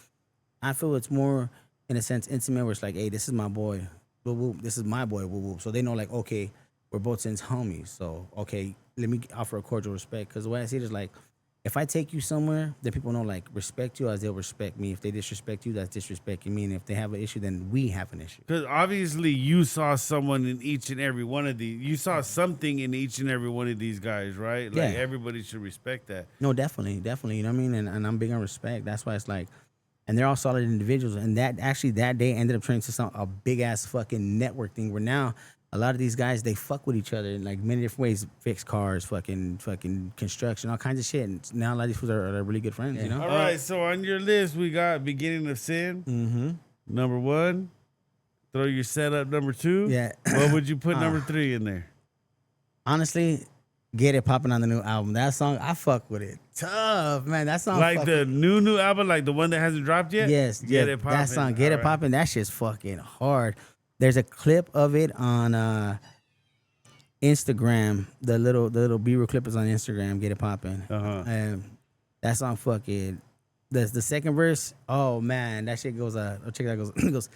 I feel it's more in a sense intimate where it's like, hey, this is my boy, whoop, whoop. This is my boy, whoop, whoop. So they know like, okay, we're both since homies. So okay, let me offer a cordial respect. Because the way I see it is like, if I take you somewhere, then people know like respect you as they'll respect me. If they disrespect you, that's disrespecting me. And if they have an issue, then we have an issue. Because obviously you saw someone in each and every one of these. You saw something in each and every one of these guys, right? Like Yeah. everybody should respect that. No, definitely. You know what I mean? And I'm big on respect. That's why it's like, and they're all solid individuals. And that actually that day ended up turning to a big ass fucking network thing where now a lot of these guys, they fuck with each other in like many different ways. Fix cars, fucking construction, all kinds of shit. And now a lot of these fools are really good friends, you know? All right, so on your list, we got Beginning of Sin, number 1. Throw your setup, number 2. Yeah. What would you put number 3 in there? Honestly, Get It Poppin' on the new album. That song, I fuck with it. Tough, man. That song Like fucking- the new album, like the one that hasn't dropped yet? Yes, Get yeah, It Poppin'. that song, Get It All right. Poppin', that shit's fucking hard. There's a clip of it on Instagram. The little B-roll clip is on Instagram, Get It Poppin'. Uh-huh. And that song fucking, the second verse, oh man, that shit goes, check that goes, it goes,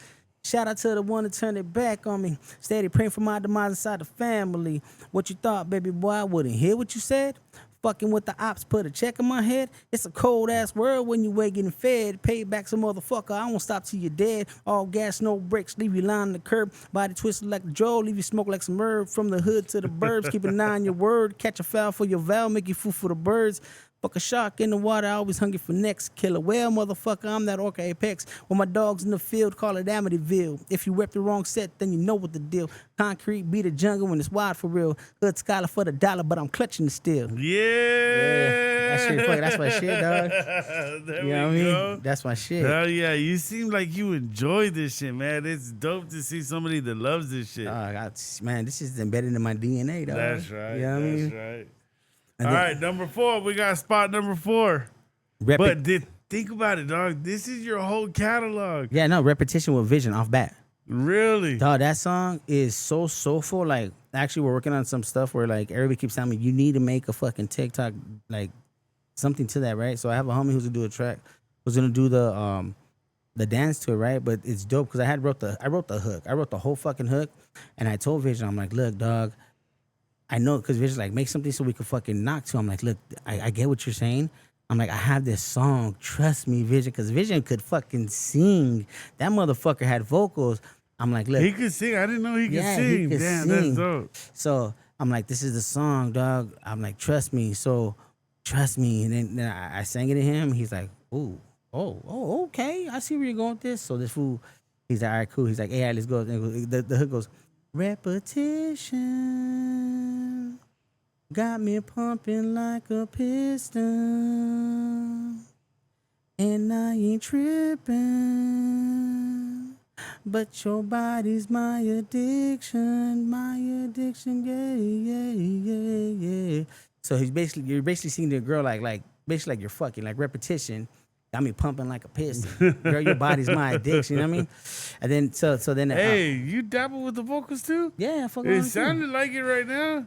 shout out to the one that turned it back on me. Steady praying for my demise inside the family. What you thought, baby boy? I wouldn't hear what you said. Fucking with the ops, put a check in my head. It's a cold ass world when you ain't getting fed. Pay back some motherfucker. I won't stop till you're dead. All gas, no brakes. Leave you lying on the curb. Body twisted like a Joe. Leave you smoke like some herb. From the hood to the burbs. Keep an eye on your word. Catch a foul for your vow. Make you food for the birds. Fuck a shark in the water, always hungry for next. Kill a whale, motherfucker, I'm that orca apex. When my dog's in the field, call it Amityville. If you rep the wrong set, then you know what the deal. Concrete beat the jungle when it's wide for real. Hood scholar for the dollar, but I'm clutching the steel. Yeah. That shit, fuck, that's my shit, dog. There You know what I we mean? go. That's my shit. Hell yeah, you seem like you enjoy this shit, man. It's dope to see somebody that loves this shit. Man, this is embedded in my DNA, dog. That's right. You know what I mean? That's right. And All then- right, number 4. We got spot number 4. But think about it, dog. This is your whole catalog. Yeah, no, repetition with vision off bat. Really? Dog, that song is so soulful. Like, actually, we're working on some stuff where, like, everybody keeps telling me, you need to make a fucking TikTok, like, something to that, right? So I have a homie who's gonna do a track, who's gonna do the dance to it, right? But it's dope because I wrote the hook. I wrote the whole fucking hook, and I told Vision, I'm like, look, dog, I know, because Vision's like, make something so we can fucking knock to. I'm like, look, I get what you're saying. I'm like, I have this song. Trust me, Vision, because Vision could fucking sing. That motherfucker had vocals. I'm like, look. He could sing. I didn't know he could Yeah, sing. he could Damn, sing. that's dope. So I'm like, this is the song, dog. I'm like, trust me. So trust me. And then I sang it to him. He's like, oh, okay. I see where you're going with this. So this fool, he's like, all right, cool. He's like, hey, all right, let's go. And the hook goes, repetition got me pumping like a piston. and I ain't tripping. But your body's my addiction, yeah, yeah. So you're basically seeing the girl like basically like you're fucking, like repetition. Got me pumping like a piston. Girl, your body's my addiction, you know what I mean? And then so then Hey, you dabble with the vocals too? yeah, fuck It around too. sounded like it right now.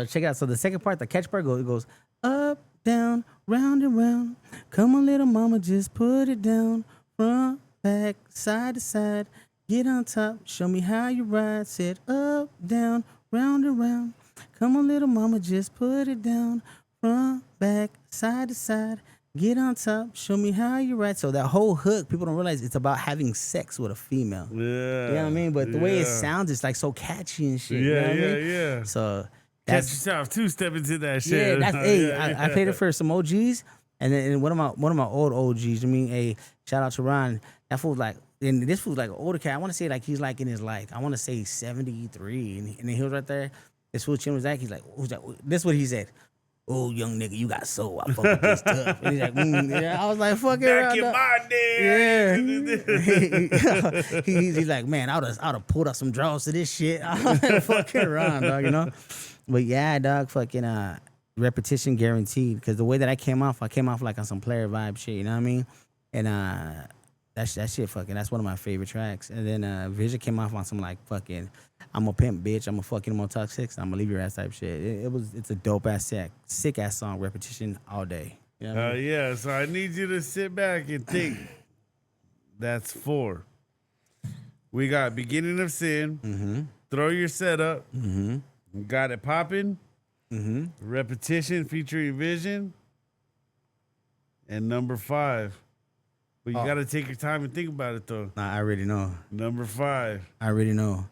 Check it out. So the second part, the catch part goes up, down, round and round. Come on, little mama, just put it down. Front, back, side to side. Get on top, show me how you ride. Said up, down, round and round. Come on, little mama, just put it down. Front, back, side to side. Get on top, show me how you ride. So that whole hook, people don't realize it's about having sex with a female. Yeah. You know what I mean? But the way it sounds, it's like so catchy and shit. you know what I mean? Yeah. So Catch that's yourself two-step into that shit. yeah. I played it for some OGs, and then one of my old OGs. I mean, hey, shout out to Ron. That fool's like, and this fool's like an older cat. I want to say like he's like in his I want to say 73, and then he was right there. This fool Chin was like, he's like, who's that? This is what he said. Oh, young nigga, you got soul. I fuck with this tough. And he's like, yeah. I was like, fuck it. Back in my day. Yeah. He's like, man, I would have pulled up some draws to this shit. I was like, fucking around, dog, you know? But yeah, dog, fucking repetition guaranteed. Because the way that I came off like on some player vibe shit, you know what I mean? And that shit fucking, that's one of my favorite tracks. And then Vision came off on some like fucking, I'm a pimp, bitch. I'm a fucking, I'm gonna talk sex. I'm gonna leave your ass type shit. It's a dope ass sick ass song. Repetition all day. You know what I mean? Yeah, so I need you to sit back and think. That's 4. We got Beginning of Sin, Throw Your Setup, Got It Poppin', Repetition featuring Vision, and number 5. But you gotta take your time and think about it though. Nah, I already know. Number 5. I already know.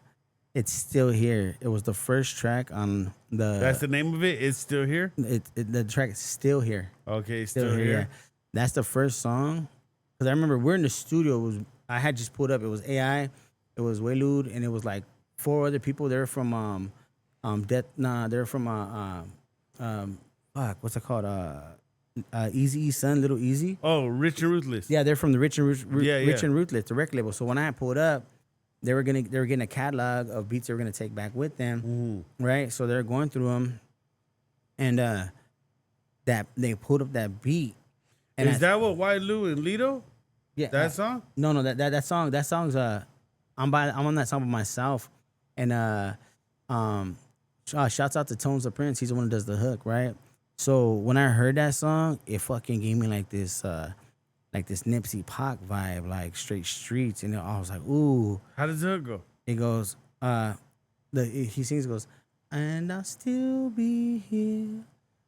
It's Still Here. It was the first track on the. That's the name of it? It's Still Here? The track is Still Here. Okay, Still Here. Yeah. That's the first song. Because I remember we're in the studio. I had just pulled up. It was AI. It was Waylude, and it was like 4 other people. They're from they're from what's it called? Easy Son, Little Easy. Oh, Rich and Ruthless. Yeah, they're from the Rich and Ruthless, the record label. So when I pulled up, they were getting a catalog of beats they were gonna take back with them, right? So they're going through them, and that they pulled up that beat. And Is that what White Lou and Lito? Yeah, That song? No, that song's I'm on that song by myself, and shouts out to Tones the Prince. He's the one who does the hook, right? So when I heard that song, it fucking gave me like this Nipsey Pac vibe, like straight streets, and I was like, ooh. How does the hook go? It goes, he sings, goes, and I'll still be here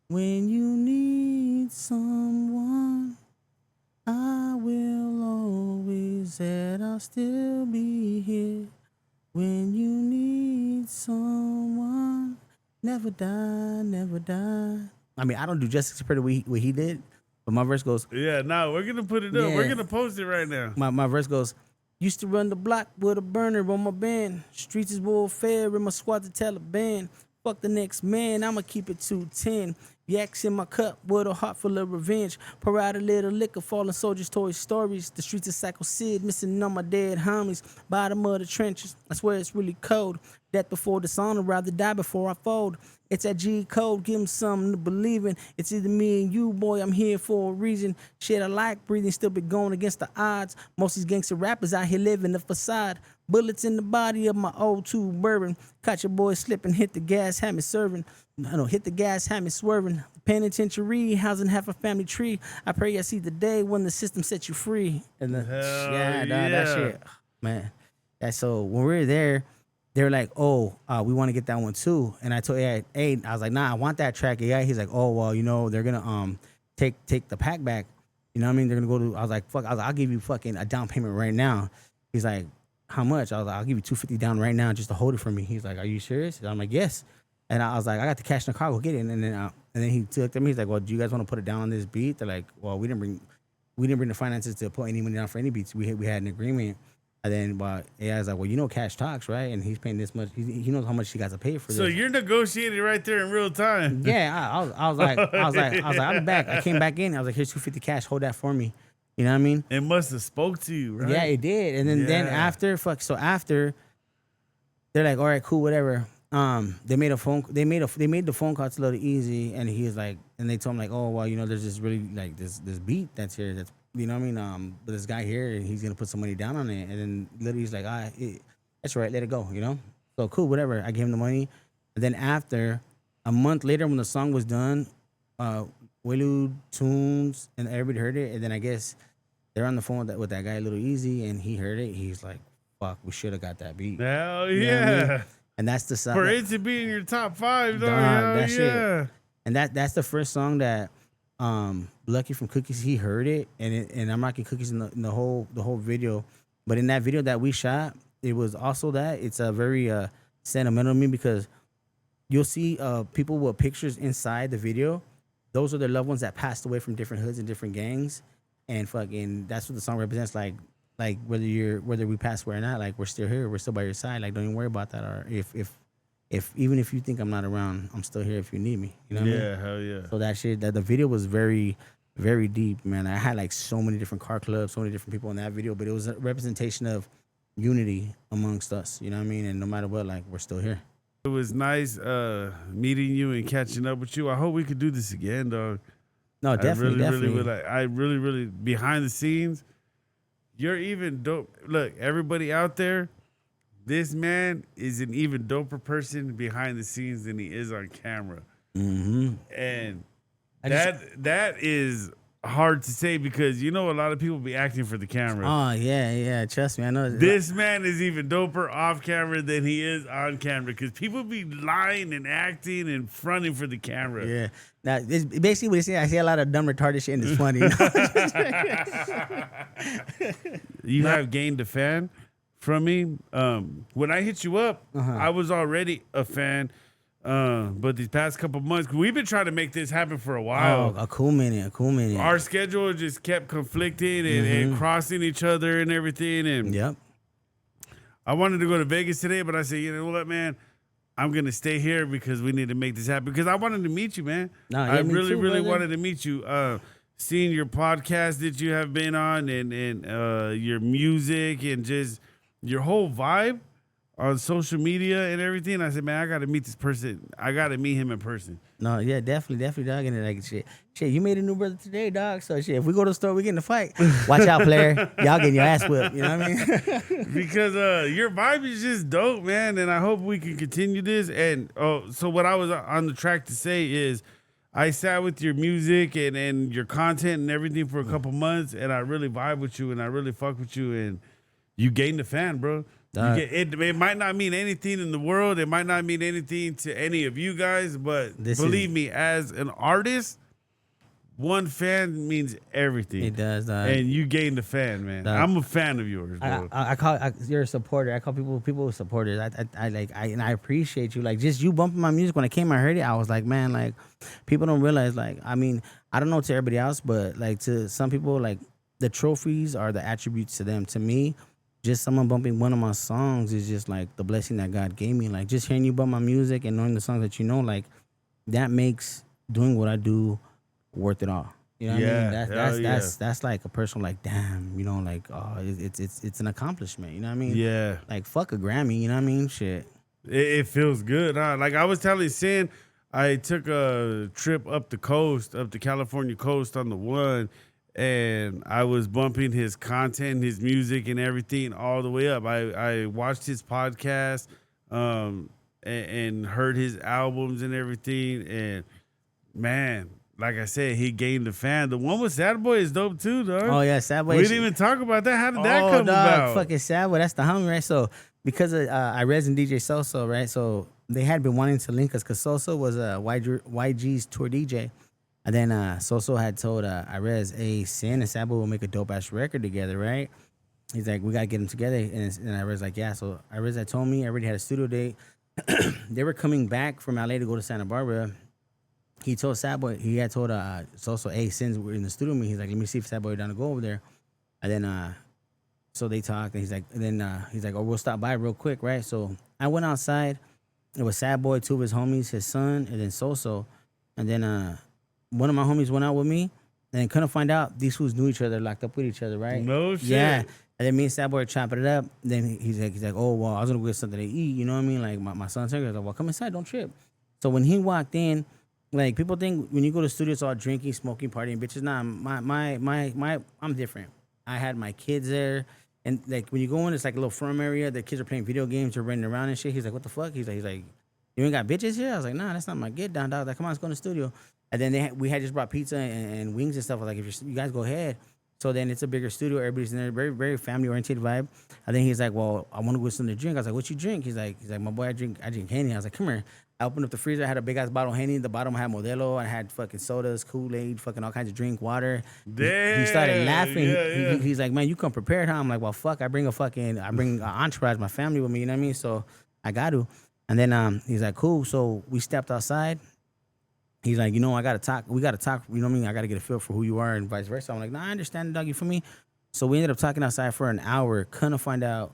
when you need someone. I will always, and I'll still be here when you need someone. Never die, never die. I mean, I don't do justice to what he did, but my verse goes, Yeah, no, we're gonna put it up. Yeah. We're gonna post it right now. my verse goes, used to run the block with a burner on my band. Streets is warfare in my squad to Taliban. Fuck the next man, I'ma keep it 210. Yaks in my cup with a heart full of revenge. Pour out a little liquor, fallen soldiers, Toy Stories. The streets of Psycho Sid, missing all my dead homies. Bottom of the trenches, I swear it's really cold. Death before dishonor, rather die before I fold. It's that G code, give 'em something to believe in. It's either me and you, boy, I'm here for a reason. Shit, I like breathing, still be going against the odds. Most of these gangster rappers out here living the facade. Bullets in the body of my old 2 bourbon. Caught your boy slipping, hit the gas, had me serving. Hit the gas, had me swerving. Penitentiary, housing half a family tree. I pray I see the day when the system sets you free. And Hell dog, that yeah. shit, man. That's so when we were there, they were like, "Oh, we want to get that one too." And I told AI, I was like, "Nah, I want that track." AI, he's like, "Oh, well, you know, they're gonna take the pack back. You know what I mean? They're gonna go to." I was like, "Fuck!" I was like, "I'll give you fucking a down payment right now." He's like, "How much?" I was like, "I'll give you $250 down right now just to hold it for me." He's like, "Are you serious?" And I'm like, "Yes." And I was like, "I got the cash in the car. Go get it." And then he looked at me. He's like, "Well, do you guys want to put it down on this beat?" They're like, "Well, we didn't bring the finances to put any money down for any beats. We had an agreement." And then AI's like, "Well, you know, cash talks, right?" And he's paying this much. He knows how much he got to pay for this. So you're negotiating right there in real time. Yeah, I was like, I'll be back. I came back in. I was like, "Here's $250 cash. Hold that for me." You know what I mean? It must have spoke to you, right? Yeah, it did. And then Yeah. after they're like, all right, cool, whatever. They made the phone call to Little Easy, and he was like, and they told him like, oh well, there's this really like this beat that's here, that's you know what I mean, but this guy here, and he's gonna put some money down on it, and then Little Easy's like, that's right, let it go, So cool, whatever. I gave him the money, and then after a month later, when the song was done, Willu Tunes and everybody heard it, and then I guess they're on the phone with that guy Little Easy, and he heard it. He's like, "Fuck, we should have got that beat." Hell You know what I yeah. mean? And that's the song. For it to be in your top 5, though. Dog, Hell that shit. yeah. And that's the first song that Lucky from Cookies, he heard it, and I'm rocking Cookies in the whole video. But in that video that we shot, it was also that it's a very sentimental to me, because you'll see people with pictures inside the video. Those are their loved ones that passed away from different hoods and different gangs, and fucking that's what the song represents. Like whether we pass away or not, like we're still here, we're still by your side. Like don't even worry about that. Or if even if you think I'm not around, I'm still here if you need me. You know what I mean? Yeah, hell yeah. So that shit, that the video was very, very deep, man. I had like so many different car clubs, so many different people in that video, but it was a representation of unity amongst us. You know what I mean? And no matter what, like we're still here. It was nice meeting you and catching up with you. I hope we could do this again, dog. No, definitely, Really would. I really, behind the scenes, you're even dope. Look, everybody out there, this man is an even doper person behind the scenes than he is on camera. Mm-hmm. And that is hard to say, because a lot of people be acting for the camera. Oh yeah. Trust me, I know. This man is even doper off camera than he is on camera, because people be lying and acting and fronting for the camera. Yeah. Now, it's basically what they say. I say a lot of dumb, retarded shit, and it's funny. You have gained a fan from me. When I hit you up, I was already a fan. But these past couple months, we've been trying to make this happen for a while. Oh, a cool minute. Our schedule just kept conflicting and crossing each other and everything. And Yep. I wanted to go to Vegas today, but I said, you know what, man? I'm going to stay here because we need to make this happen. Because I wanted to meet you, man. Nah, yeah, I me really, too, really brother. wanted to meet you. Seeing your podcast that you have been on, and your music and just your whole vibe on social media and everything. I said, man, I got to meet this person. I got to meet him in person. No, yeah, definitely, dog. And like shit, you made a new brother today, dog. So shit, if we go to the store, we get in a fight. Watch out, player. Y'all getting your ass whipped. You know what I mean? Because your vibe is just dope, man. And I hope we can continue this. And so what I was on the track to say is, I sat with your music and your content and everything for a couple months, and I really vibe with you, and I really fuck with you, and you gained a fan, bro. It might not mean anything in the world. It might not mean anything to any of you guys, but believe me, as an artist, one fan means everything. It does, dog. And you gained a fan, man. Dog. I'm a fan of yours, bro. I call you're a supporter. I call people supporters. I appreciate you. Like just you bumping my music. When I came, I heard it. I was like, man, like people don't realize. Like, I mean, I don't know to everybody else, but like to some people, like the trophies are the attributes to them. To me, just someone bumping one of my songs is just like the blessing that God gave me. Like just hearing you bump my music and knowing the songs that you know, like that makes doing what I do worth it all. You know what I mean? That's like a personal, like, damn, like, oh, it's an accomplishment. You know what I mean? Yeah. Like, fuck a Grammy. You know what I mean? Shit. It feels good, huh? Like I was telling Sin, I took a trip up the California coast on the one, and I was bumping his content, his music, and everything all the way up. I watched his podcast, and heard his albums and everything, and man, like I said, he gained a fan. The one with Sad Boy is dope too, dog. Oh yeah, Sad Boy. We didn't even talk about that. How did that come about? Fucking Sad Boy. That's the homie, right? So because of Irez and DJ Soso, right? So they had been wanting to link us because Soso was YG's tour DJ, and then Soso had told Irez, "Hey, Sin and Sad Boy will make a dope ass record together, right?" He's like, "We gotta get them together," and Irez like, "Yeah." So Irez had told me I already had a studio date. They were coming back from LA to go to Santa Barbara. He told Sad Boy, he had told Soso, hey, since we're in the studio, he's like, let me see if Sad Boy down to go over there. And then, so they talked, and he's like, oh, we'll stop by real quick, right? So I went outside. It was Sad Boy, two of his homies, his son, and then Soso. And then one of my homies went out with me, And then couldn't find out these fools knew each other, locked up with each other, right? No shit. Yeah. And then me and Sad Boy chopping it up. Then he's like, oh well, I was gonna go get something to eat. You know what I mean? Like my son's hungry. I was like, well, come inside, don't trip. So when he walked in, like people think when you go to the studio, it's all drinking, smoking, partying, bitches. Nah, I'm different. I had my kids there. And like when you go in, it's like a little farm area. The kids are playing video games, they're running around and shit. He's like, "What the fuck?" He's like, "You ain't got bitches here?" I was like, "Nah, that's not my get down, dog." Like, come on, let's go in the studio. And then we had just brought pizza and wings and stuff. I was like, "If you guys go ahead." So then it's a bigger studio. Everybody's in there, very very family oriented vibe. And then he's like, "Well, I want to go get something to drink." I was like, "What you drink?" He's like, "My boy, I drink Henny." I was like, "Come here." I opened up the freezer. I had a big ass bottle of Henny. The bottom I had Modelo. I had fucking sodas, Kool-Aid, fucking all kinds of drink, water. He started laughing. Yeah. He's like, "Man, you come prepared, huh?" I'm like, "Well, fuck, I bring an entourage, my family with me, you know what I mean? So I got to." And then he's like, "Cool." So we stepped outside. He's like, "I gotta talk. We gotta talk. You know what I mean? I gotta get a feel for who you are and vice versa." I'm like, "Nah, I understand, dog. You for me?" So we ended up talking outside for an hour. Couldn't find out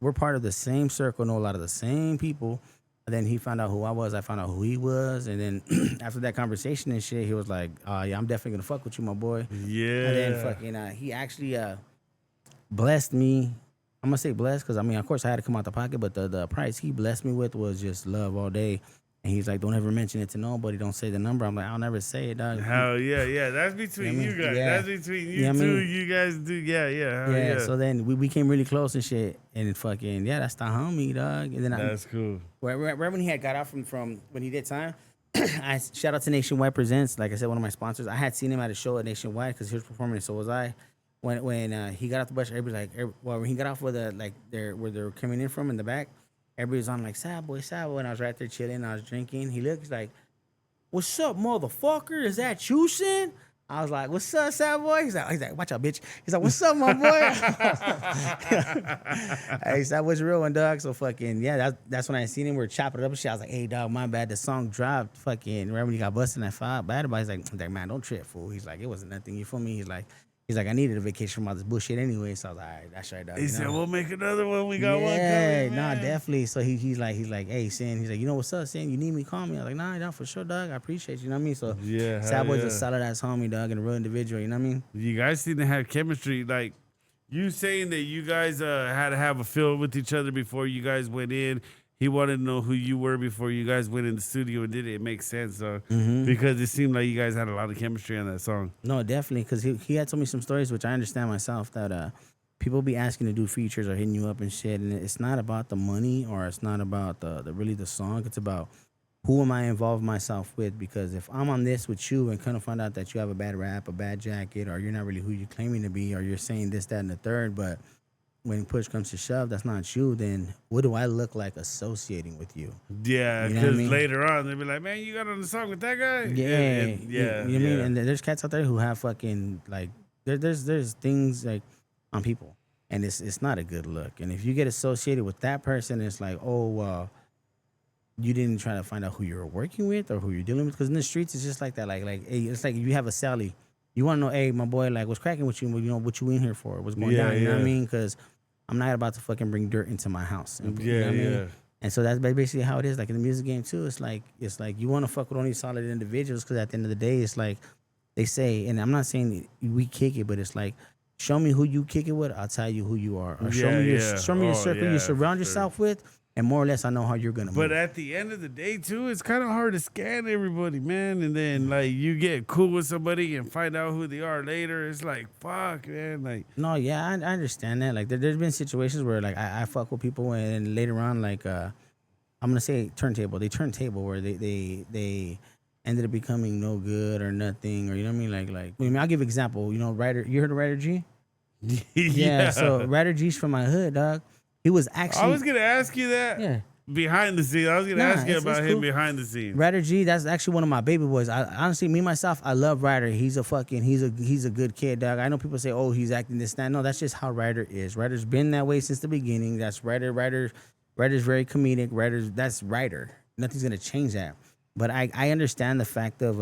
we're part of the same circle, know a lot of the same people. And then he found out who I was. I found out who he was. And then after that conversation and shit, he was like, yeah, I'm definitely going to fuck with you, my boy. Yeah. And then fucking, he actually blessed me. I'm going to say blessed because, I mean, of course, I had to come out the pocket. But the price he blessed me with was just love all day. And he's like, don't ever mention it to nobody. Don't say the number. I'm like, I'll never say it, dog. Hell yeah. That's between you guys. Yeah. That's between you Yeah, I two. mean- You guys do. Yeah. So then we became really close and shit. And fucking, that's the homie, dog. And then That's cool. right when he had got out from when he did time, I shout out to Nationwide Presents. Like I said, one of my sponsors. I had seen him at a show at Nationwide because he was performing, and so was I. When he got off the bus, everybody's like, when he got off with where they were coming in from in the back, everybody was on like Sad Boy, and I was right there chilling. I was drinking. He looked like, "What's up, motherfucker? Is that you, son?" I was like, "What's up, Sad Boy?" He's like, "Watch out, bitch." He's like, "What's up, my boy?" Hey, Sad Boy's a real one, dog. So fucking that's when I seen him. We were chopping it up and shit. I was like, "Hey, dog, my bad. The song dropped. Fucking remember when you got busted in that fight? Bad about." He's like, "Man, don't trip, fool." He's like, "It wasn't nothing. You feel me?" He's like, "I needed a vacation from all this bullshit anyway." So I was like, "All right, that's right, dog." He said, "We'll make another one. We got one coming." Yeah, Man. definitely. So he's like, "Hey, Sin." He's like, "You know what's up, Sin? You need me? Call me." I was like, "Nah, for sure, dog. I appreciate you." You know what I mean? So Yeah, Sad hell Boy's yeah. a solid ass homie, dog, and a real individual. You know what I mean? You guys seem to have chemistry. Like you saying that you guys had to have a feel with each other before you guys went in. He wanted to know who you were before you guys went in the studio and did it. It makes sense, because it seemed like you guys had a lot of chemistry on that song. No, definitely, because he had told me some stories, which I understand myself, that people be asking to do features or hitting you up and shit, and it's not about the money or it's not about the song. It's about who am I involved myself with, because if I'm on this with you and kind of find out that you have a bad rap, a bad jacket, or you're not really who you're claiming to be, or you're saying this, that, and the third, but when push comes to shove, that's not you, then what do I look like associating with you? Yeah, You know because what I mean? later on they'll be like, "Man, you got on the song with that guy." Yeah, You know what I mean? And there's cats out there who have fucking like there's things like on people, and it's not a good look. And if you get associated with that person, it's like, oh, you didn't try to find out who you're working with or who you're dealing with, because in the streets it's just like that. Like hey, it's like if you have a Sally, you want to know, hey, my boy, like what's cracking with you? You know what you in here for? What's going down? You know what I mean? Because I'm not about to fucking bring dirt into my house. You know what I mean? And so that's basically how it is. Like in the music game too, it's like you want to fuck with only solid individuals, because at the end of the day, it's like they say, and I'm not saying we kick it, but it's like, show me who you kick it with, I'll tell you who you are. Or show me the circle you surround yourself with, and more or less I know how you're gonna But move. at the end of the day, too, it's kind of hard to scan everybody, man. And then like you get cool with somebody and find out who they are later. It's like, fuck, man. Like, No, yeah, I understand that. Like there's been situations where like I fuck with people, and later on, like I'm gonna say turntable. They turntable where they ended up becoming no good or nothing, or you know what I mean? Like I mean, I'll give an example. You know, Ryder, you heard of Ryder G? Yeah. So Ryder G's from my hood, dog. He was actually. I was gonna ask you that. Yeah. Behind the scenes, I was gonna ask you it's about him cool. behind the scenes. Ryder G, that's actually one of my baby boys. I honestly, me myself, I love Ryder. He's a good kid, dog. I know people say, oh, he's acting this, that. No, that's just how Ryder is. Ryder's been that way since the beginning. That's Ryder. Ryder's very comedic. That's Ryder. Nothing's gonna change that. But I understand the fact of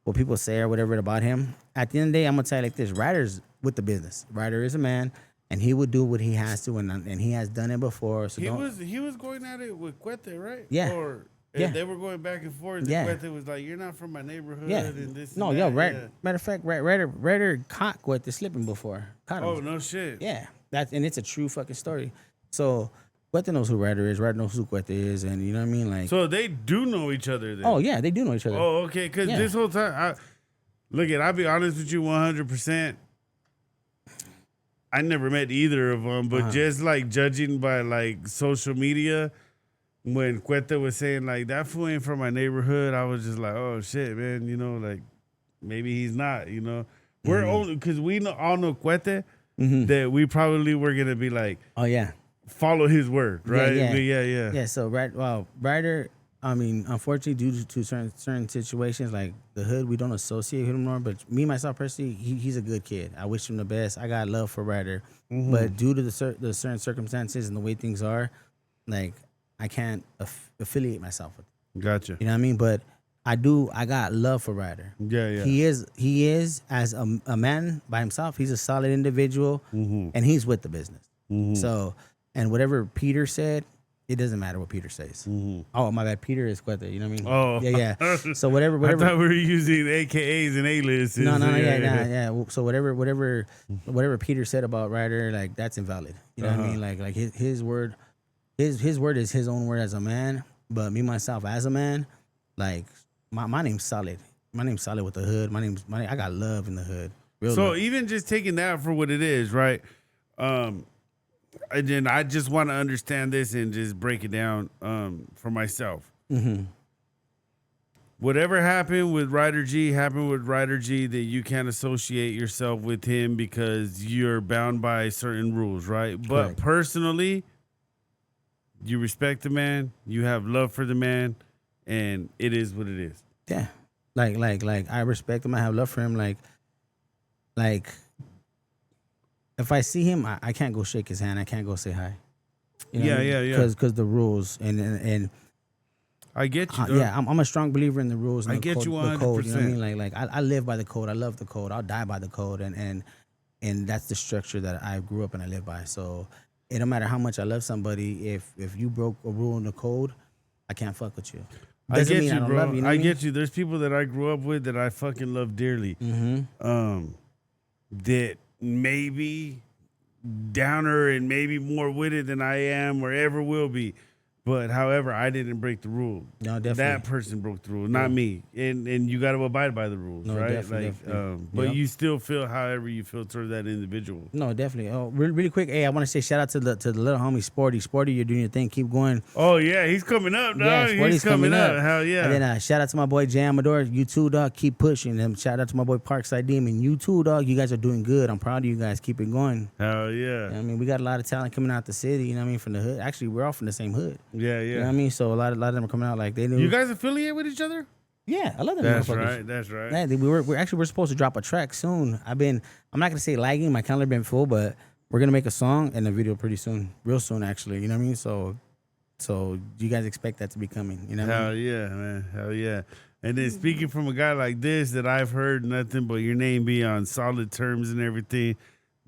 what people say or whatever about him. At the end of the day, I'm gonna tell you like this: Ryder's with the business. Ryder is a man, and he would do what he has to, and he has done it before. So He was going at it with Cuete, right? Yeah. Or And Yeah. they were going back and forth. Yeah. And Cuete was like, "You're not from my neighborhood." Yeah. And this. No, and yo, that. right. Yeah. Matter of fact, Ryder caught Cuete slipping before. Caught him. Oh no shit. Yeah, and it's a true fucking story. So Cuete knows who Ryder is. Ryder knows who Cuete is, and you know what I mean. Like, So they do know each other. Then. oh yeah, they do know each other. Oh, okay. Because Yeah. this whole time, I'll be honest with you, 100%. I never met either of them, but just like judging by like social media, when Cueta was saying like that fool ain't from my neighborhood, I was just like, oh shit, man, you know, like maybe he's not, you know. We're only because we all know Cueta that we probably were gonna be like, Oh yeah, follow his word, right? Yeah. Yeah. So Ryder. I mean, unfortunately, due to certain situations like the hood, we don't associate with him more. But me myself personally, he's a good kid. I wish him the best. I got love for Ryder, but due to the certain circumstances and the way things are, like I can't affiliate myself with him. Gotcha. You know what I mean? But I do. I got love for Ryder. Yeah. He is as a man by himself. He's a solid individual, and he's with the business. So, and whatever Peter said, it doesn't matter what Peter says. Oh, my bad. Peter is Cuete. You know what I mean? Oh. Yeah. So whatever. I thought we were using AKAs and A-lists. No. Yeah. So whatever Peter said about Ryder, like that's invalid. You know what I mean? Like his word, his word is his own word as a man. But me myself as a man, like my name's solid. My name's solid with the hood. I got love in the hood. Real So love. even just taking that for what it is, right? And then I just want to understand this and just break it down for myself. Whatever happened with Ryder G that you can't associate yourself with him because you're bound by certain rules, right? But Correct. personally, you respect the man, you have love for the man, and it is what it is. Yeah. Like I respect him. I have love for him. Like if I see him, I can't go shake his hand. I can't go say hi. You know what I mean? Yeah. Because the rules and I get you. dog. yeah, I'm a strong believer in the rules. And I the get code, you the code. You know what I 100%. mean? Like I live by the code. I love the code. I'll die by the code. And that's the structure that I grew up and I live by. So it don't matter how much I love somebody. If you broke a rule in the code, I can't fuck with you. I Doesn't get mean you, I don't bro. love you. You know what I I mean? get you. There's people that I grew up with that I fucking love dearly. That maybe downer and maybe more with it than I am or ever will be. But however, I didn't break the rule. No, definitely. That person broke the rule, not me. And you got to abide by the rules, No, right? definitely. But Yep. you still feel however you feel toward that individual. No, definitely. Oh, really quick. Hey, I want to say shout out to the little homie Sporty. Sporty, you're doing your thing. Keep going. Oh yeah, he's coming up, dog. Yeah, He's Sporty's coming up. Hell yeah. And then shout out to my boy Jay Amador. You too, dog. Keep pushing them. Shout out to my boy Parkside Demon. You too, dog. You guys are doing good. I'm proud of you guys. Keep it going. Hell yeah. I mean, we got a lot of talent coming out the city. You know what I mean? From the hood. Actually, we're all from the same hood. Yeah, You know what I mean? So a lot of them are coming out like they knew. You guys affiliate with each other? Yeah, I love them. That's motherfuckers. right. That's right. Yeah, we're supposed to drop a track soon. I'm not gonna say lagging. My calendar been full, but we're gonna make a song and a video pretty soon, real soon actually. You know what I mean? So you guys expect that to be coming? You know what I Hell mean? yeah, man. Hell yeah. And then speaking from a guy like this that I've heard nothing but your name be on solid terms and everything,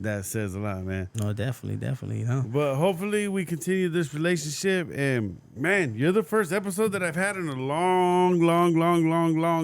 that says a lot, man. No, definitely. You know. But hopefully we continue this relationship. And man, you're the first episode that I've had in a long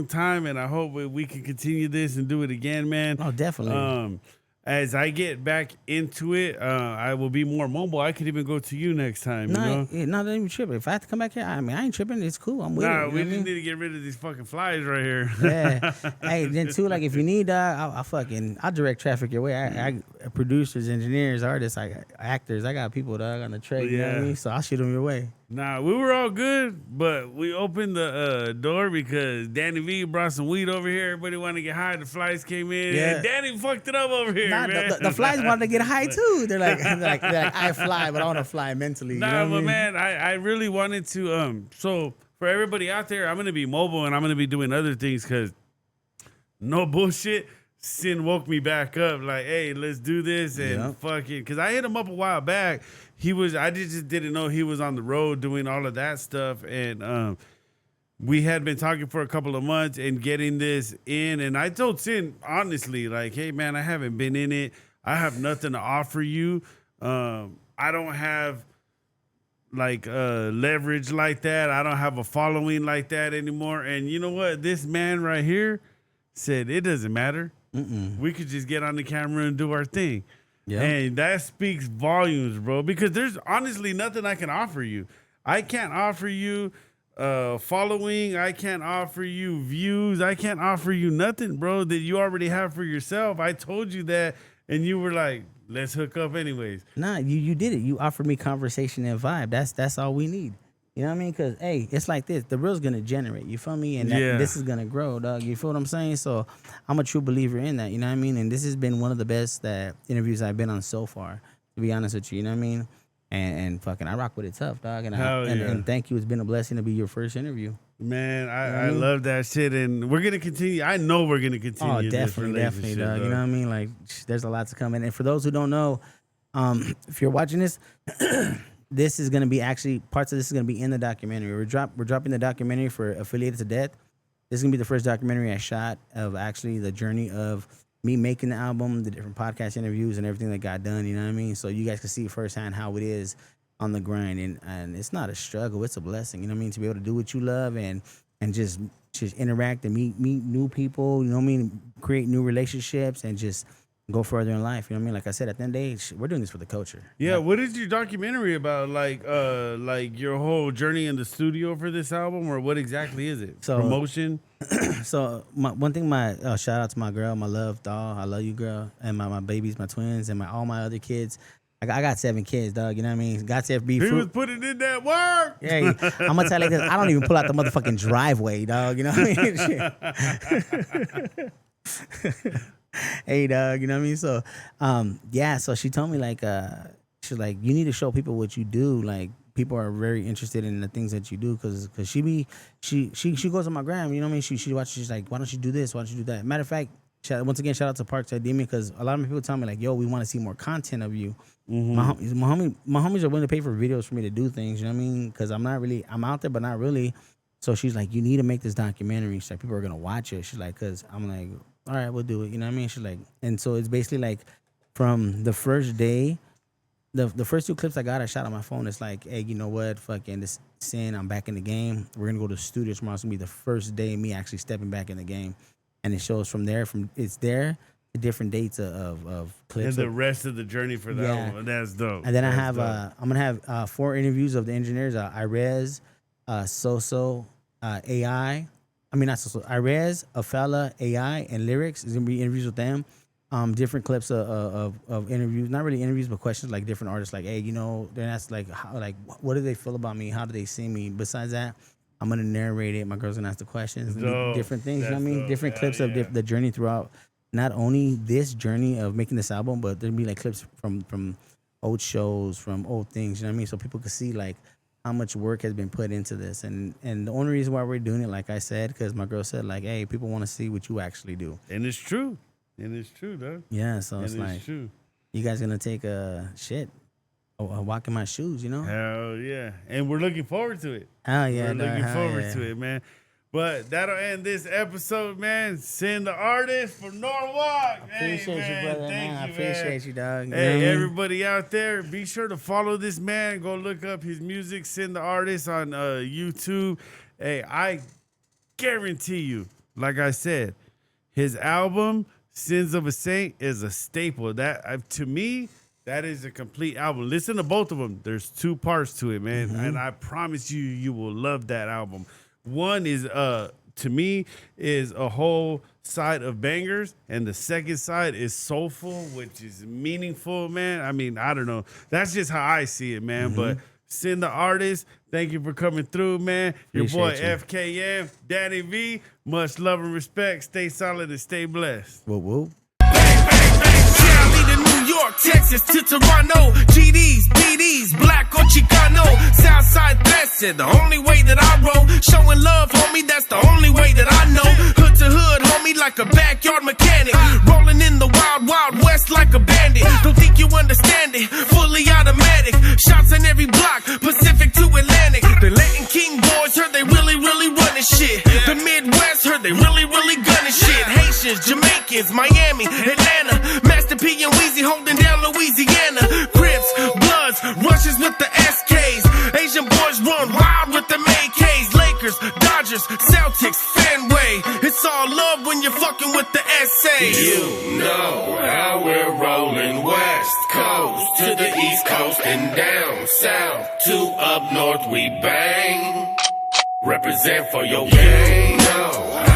time. And I hope we can continue this and do it again, man. Oh, definitely. As I get back into it, I will be more mobile. I could even go to you next time. You know? Not even tripping. If I have to come back here, I mean, I ain't tripping. It's cool. I'm with it. Nah, You know we what I just mean? need to get rid of these fucking flies right here. Yeah. Hey, then too, like if you need, I'll direct traffic your way. I producers, engineers, artists, actors. I got people, dog, on the tray. You know what I Yeah. mean? So I'll shoot them your way. Nah, we were all good, but we opened the door because Danny V brought some weed over here. Everybody wanted to get high. The flies came in. Yeah. And Danny fucked it up over here, Nah, man. the flies wanted to get high too. They're like, I fly, but I want to fly mentally. Nah, you know what I but mean? man, I really wanted to. So for everybody out there, I'm gonna be mobile and I'm gonna be doing other things because no bullshit. Sin woke me back up like, hey, let's do this and Yeah. fuck it. Because I hit him up a while back. I just didn't know he was on the road doing all of that stuff. And we had been talking for a couple of months and getting this in. And I told Sin, honestly, like, hey, man, I haven't been in it. I have nothing to offer you. I don't have leverage like that. I don't have a following like that anymore. And you know what? This man right here said it doesn't matter. We could just get on the camera and do our thing. Yeah. And that speaks volumes, bro, because there's honestly nothing I can offer you. I can't offer you following. I can't offer you views. I can't offer you nothing, bro, that you already have for yourself. I told you that, and you were like, let's hook up anyways. Nah, you did it. You offered me conversation and vibe. That's all we need. You know what I mean? Because, hey, it's like this. The real's going to generate. You feel me? And this is going to grow, dog. You feel what I'm saying? So I'm a true believer in that. You know what I mean? And this has been one of the best interviews I've been on so far, to be honest with you. You know what I mean? And fucking, I rock with it tough, dog. And thank you. It's been a blessing to be your first interview. Man, I love that shit. And we're going to continue. I know we're going to continue. Oh, definitely, dog. You know what I mean? Like, there's a lot to come. And for those who don't know, if you're watching this, this is going to be actually, parts of this is going to be in the documentary. We're dropping the documentary for Affiliated to Death. This is going to be the first documentary I shot of actually the journey of me making the album, the different podcast interviews and everything that got done, you know what I mean? So you guys can see firsthand how it is on the grind. And it's not a struggle, it's a blessing, you know what I mean? To be able to do what you love and just interact and meet new people, you know what I mean? Create new relationships and just go further in life, you know what I mean? Like I said, at the end of the day, we're doing this for the culture. Yeah, what is your documentary about? Like your whole journey in the studio for this album, or what exactly is it? So, promotion? So one thing, shout out to my girl, my love doll. I love you, girl, and my babies, my twins, and all my other kids. I got 7 kids, dog. You know what I mean? Got to be. He was putting in that work. Yeah, I'm gonna tell you this. I don't even pull out the motherfucking driveway, dog. You know what I mean? Hey, dog, you know what I mean? So, so she told me, like, she's like, you need to show people what you do. Like, people are very interested in the things that you do, because she goes on my gram, you know what I mean? She watches, she's like, why don't you do this? Why don't you do that? Matter of fact, once again, shout out to Parks Academy, because a lot of people tell me, like, yo, we want to see more content of you. My homies are willing to pay for videos for me to do things, you know what I mean? Because I'm out there, but not really. So she's like, you need to make this documentary. She's like, people are going to watch it. She's like, because I'm like, all right, we'll do it. You know what I mean? She's like, and so it's basically like from the first day, the first 2 clips I shot on my phone. It's like, hey, you know what? Fucking this sin, I'm back in the game. We're going to go to the studio tomorrow. It's going to be the first day me actually stepping back in the game. And it shows from there, it's there to different dates of clips. And the rest of the journey for that one. That's dope. And then I'm going to have 4 interviews of the engineers, Irez, Soso, AI. I mean, not so. Irez, Afella, AI, and Lyrics is gonna be interviews with them. Different clips of interviews, not really interviews, but questions, like different artists, like, hey, you know, then that's like, what do they feel about me? How do they see me? Besides that, I'm gonna narrate it. My girl's gonna ask the questions, different things. That's, you know what I mean? Dope. Different clips of the journey throughout. Not only this journey of making this album, but there'll be like clips from old shows, from old things. You know what I mean? So people can see like how much work has been put into this. And the only reason why we're doing it, like I said, because my girl said, like, hey, people want to see what you actually do. And it's true. Dog. Yeah, so it's like, true. You guys going to take a walk in my shoes, you know? Hell yeah. And we're looking forward to it. Hell yeah. We're looking forward to it, man. But that'll end this episode, man. Send the artist from Norwalks. Appreciate you, brother. Thank you, I appreciate you, dog. Hey, everybody out there, be sure to follow this man. Go look up his music. Send the artist on YouTube. Hey, I guarantee you, like I said, his album, Sins of a Saint, is a staple. That to me, that is a complete album. Listen to both of them. There's 2 parts to it, man. And I promise you will love that album. One is to me is a whole side of bangers, and the second side is soulful, which is meaningful, man. I mean, I don't know. That's just how I see it, man. But Send the artist. Thank you for coming through, man. Your boy FKM, Daddy V. Much love and respect. Stay solid and stay blessed. Whoa, whoa. Cali to New York, Texas to Toronto, GDs, BDs, black or Chicano, Southside blessed, the only way that I roll, showing love, homie, that's the only way that I know, hood to hood, homie, like a backyard mechanic, rolling in the wild, wild west like a bandit, don't think you understand it, fully automatic, shots in every block, Pacific to Atlantic, the Latin King boys heard they really, really running shit, the Midwest heard they really, really gunning shit, Haitians, Jamaicans, Miami, Atlanta, Master P and Weezy holding down Louisiana. Crips, Bloods, Rushes with the SKs. Asian run wild with the AKs. Lakers, Dodgers, Celtics, Fenway. It's all love when you're fucking with the SA. You know how we're rolling. West Coast to the East Coast and down south to up north we bang. Represent for your gang. You know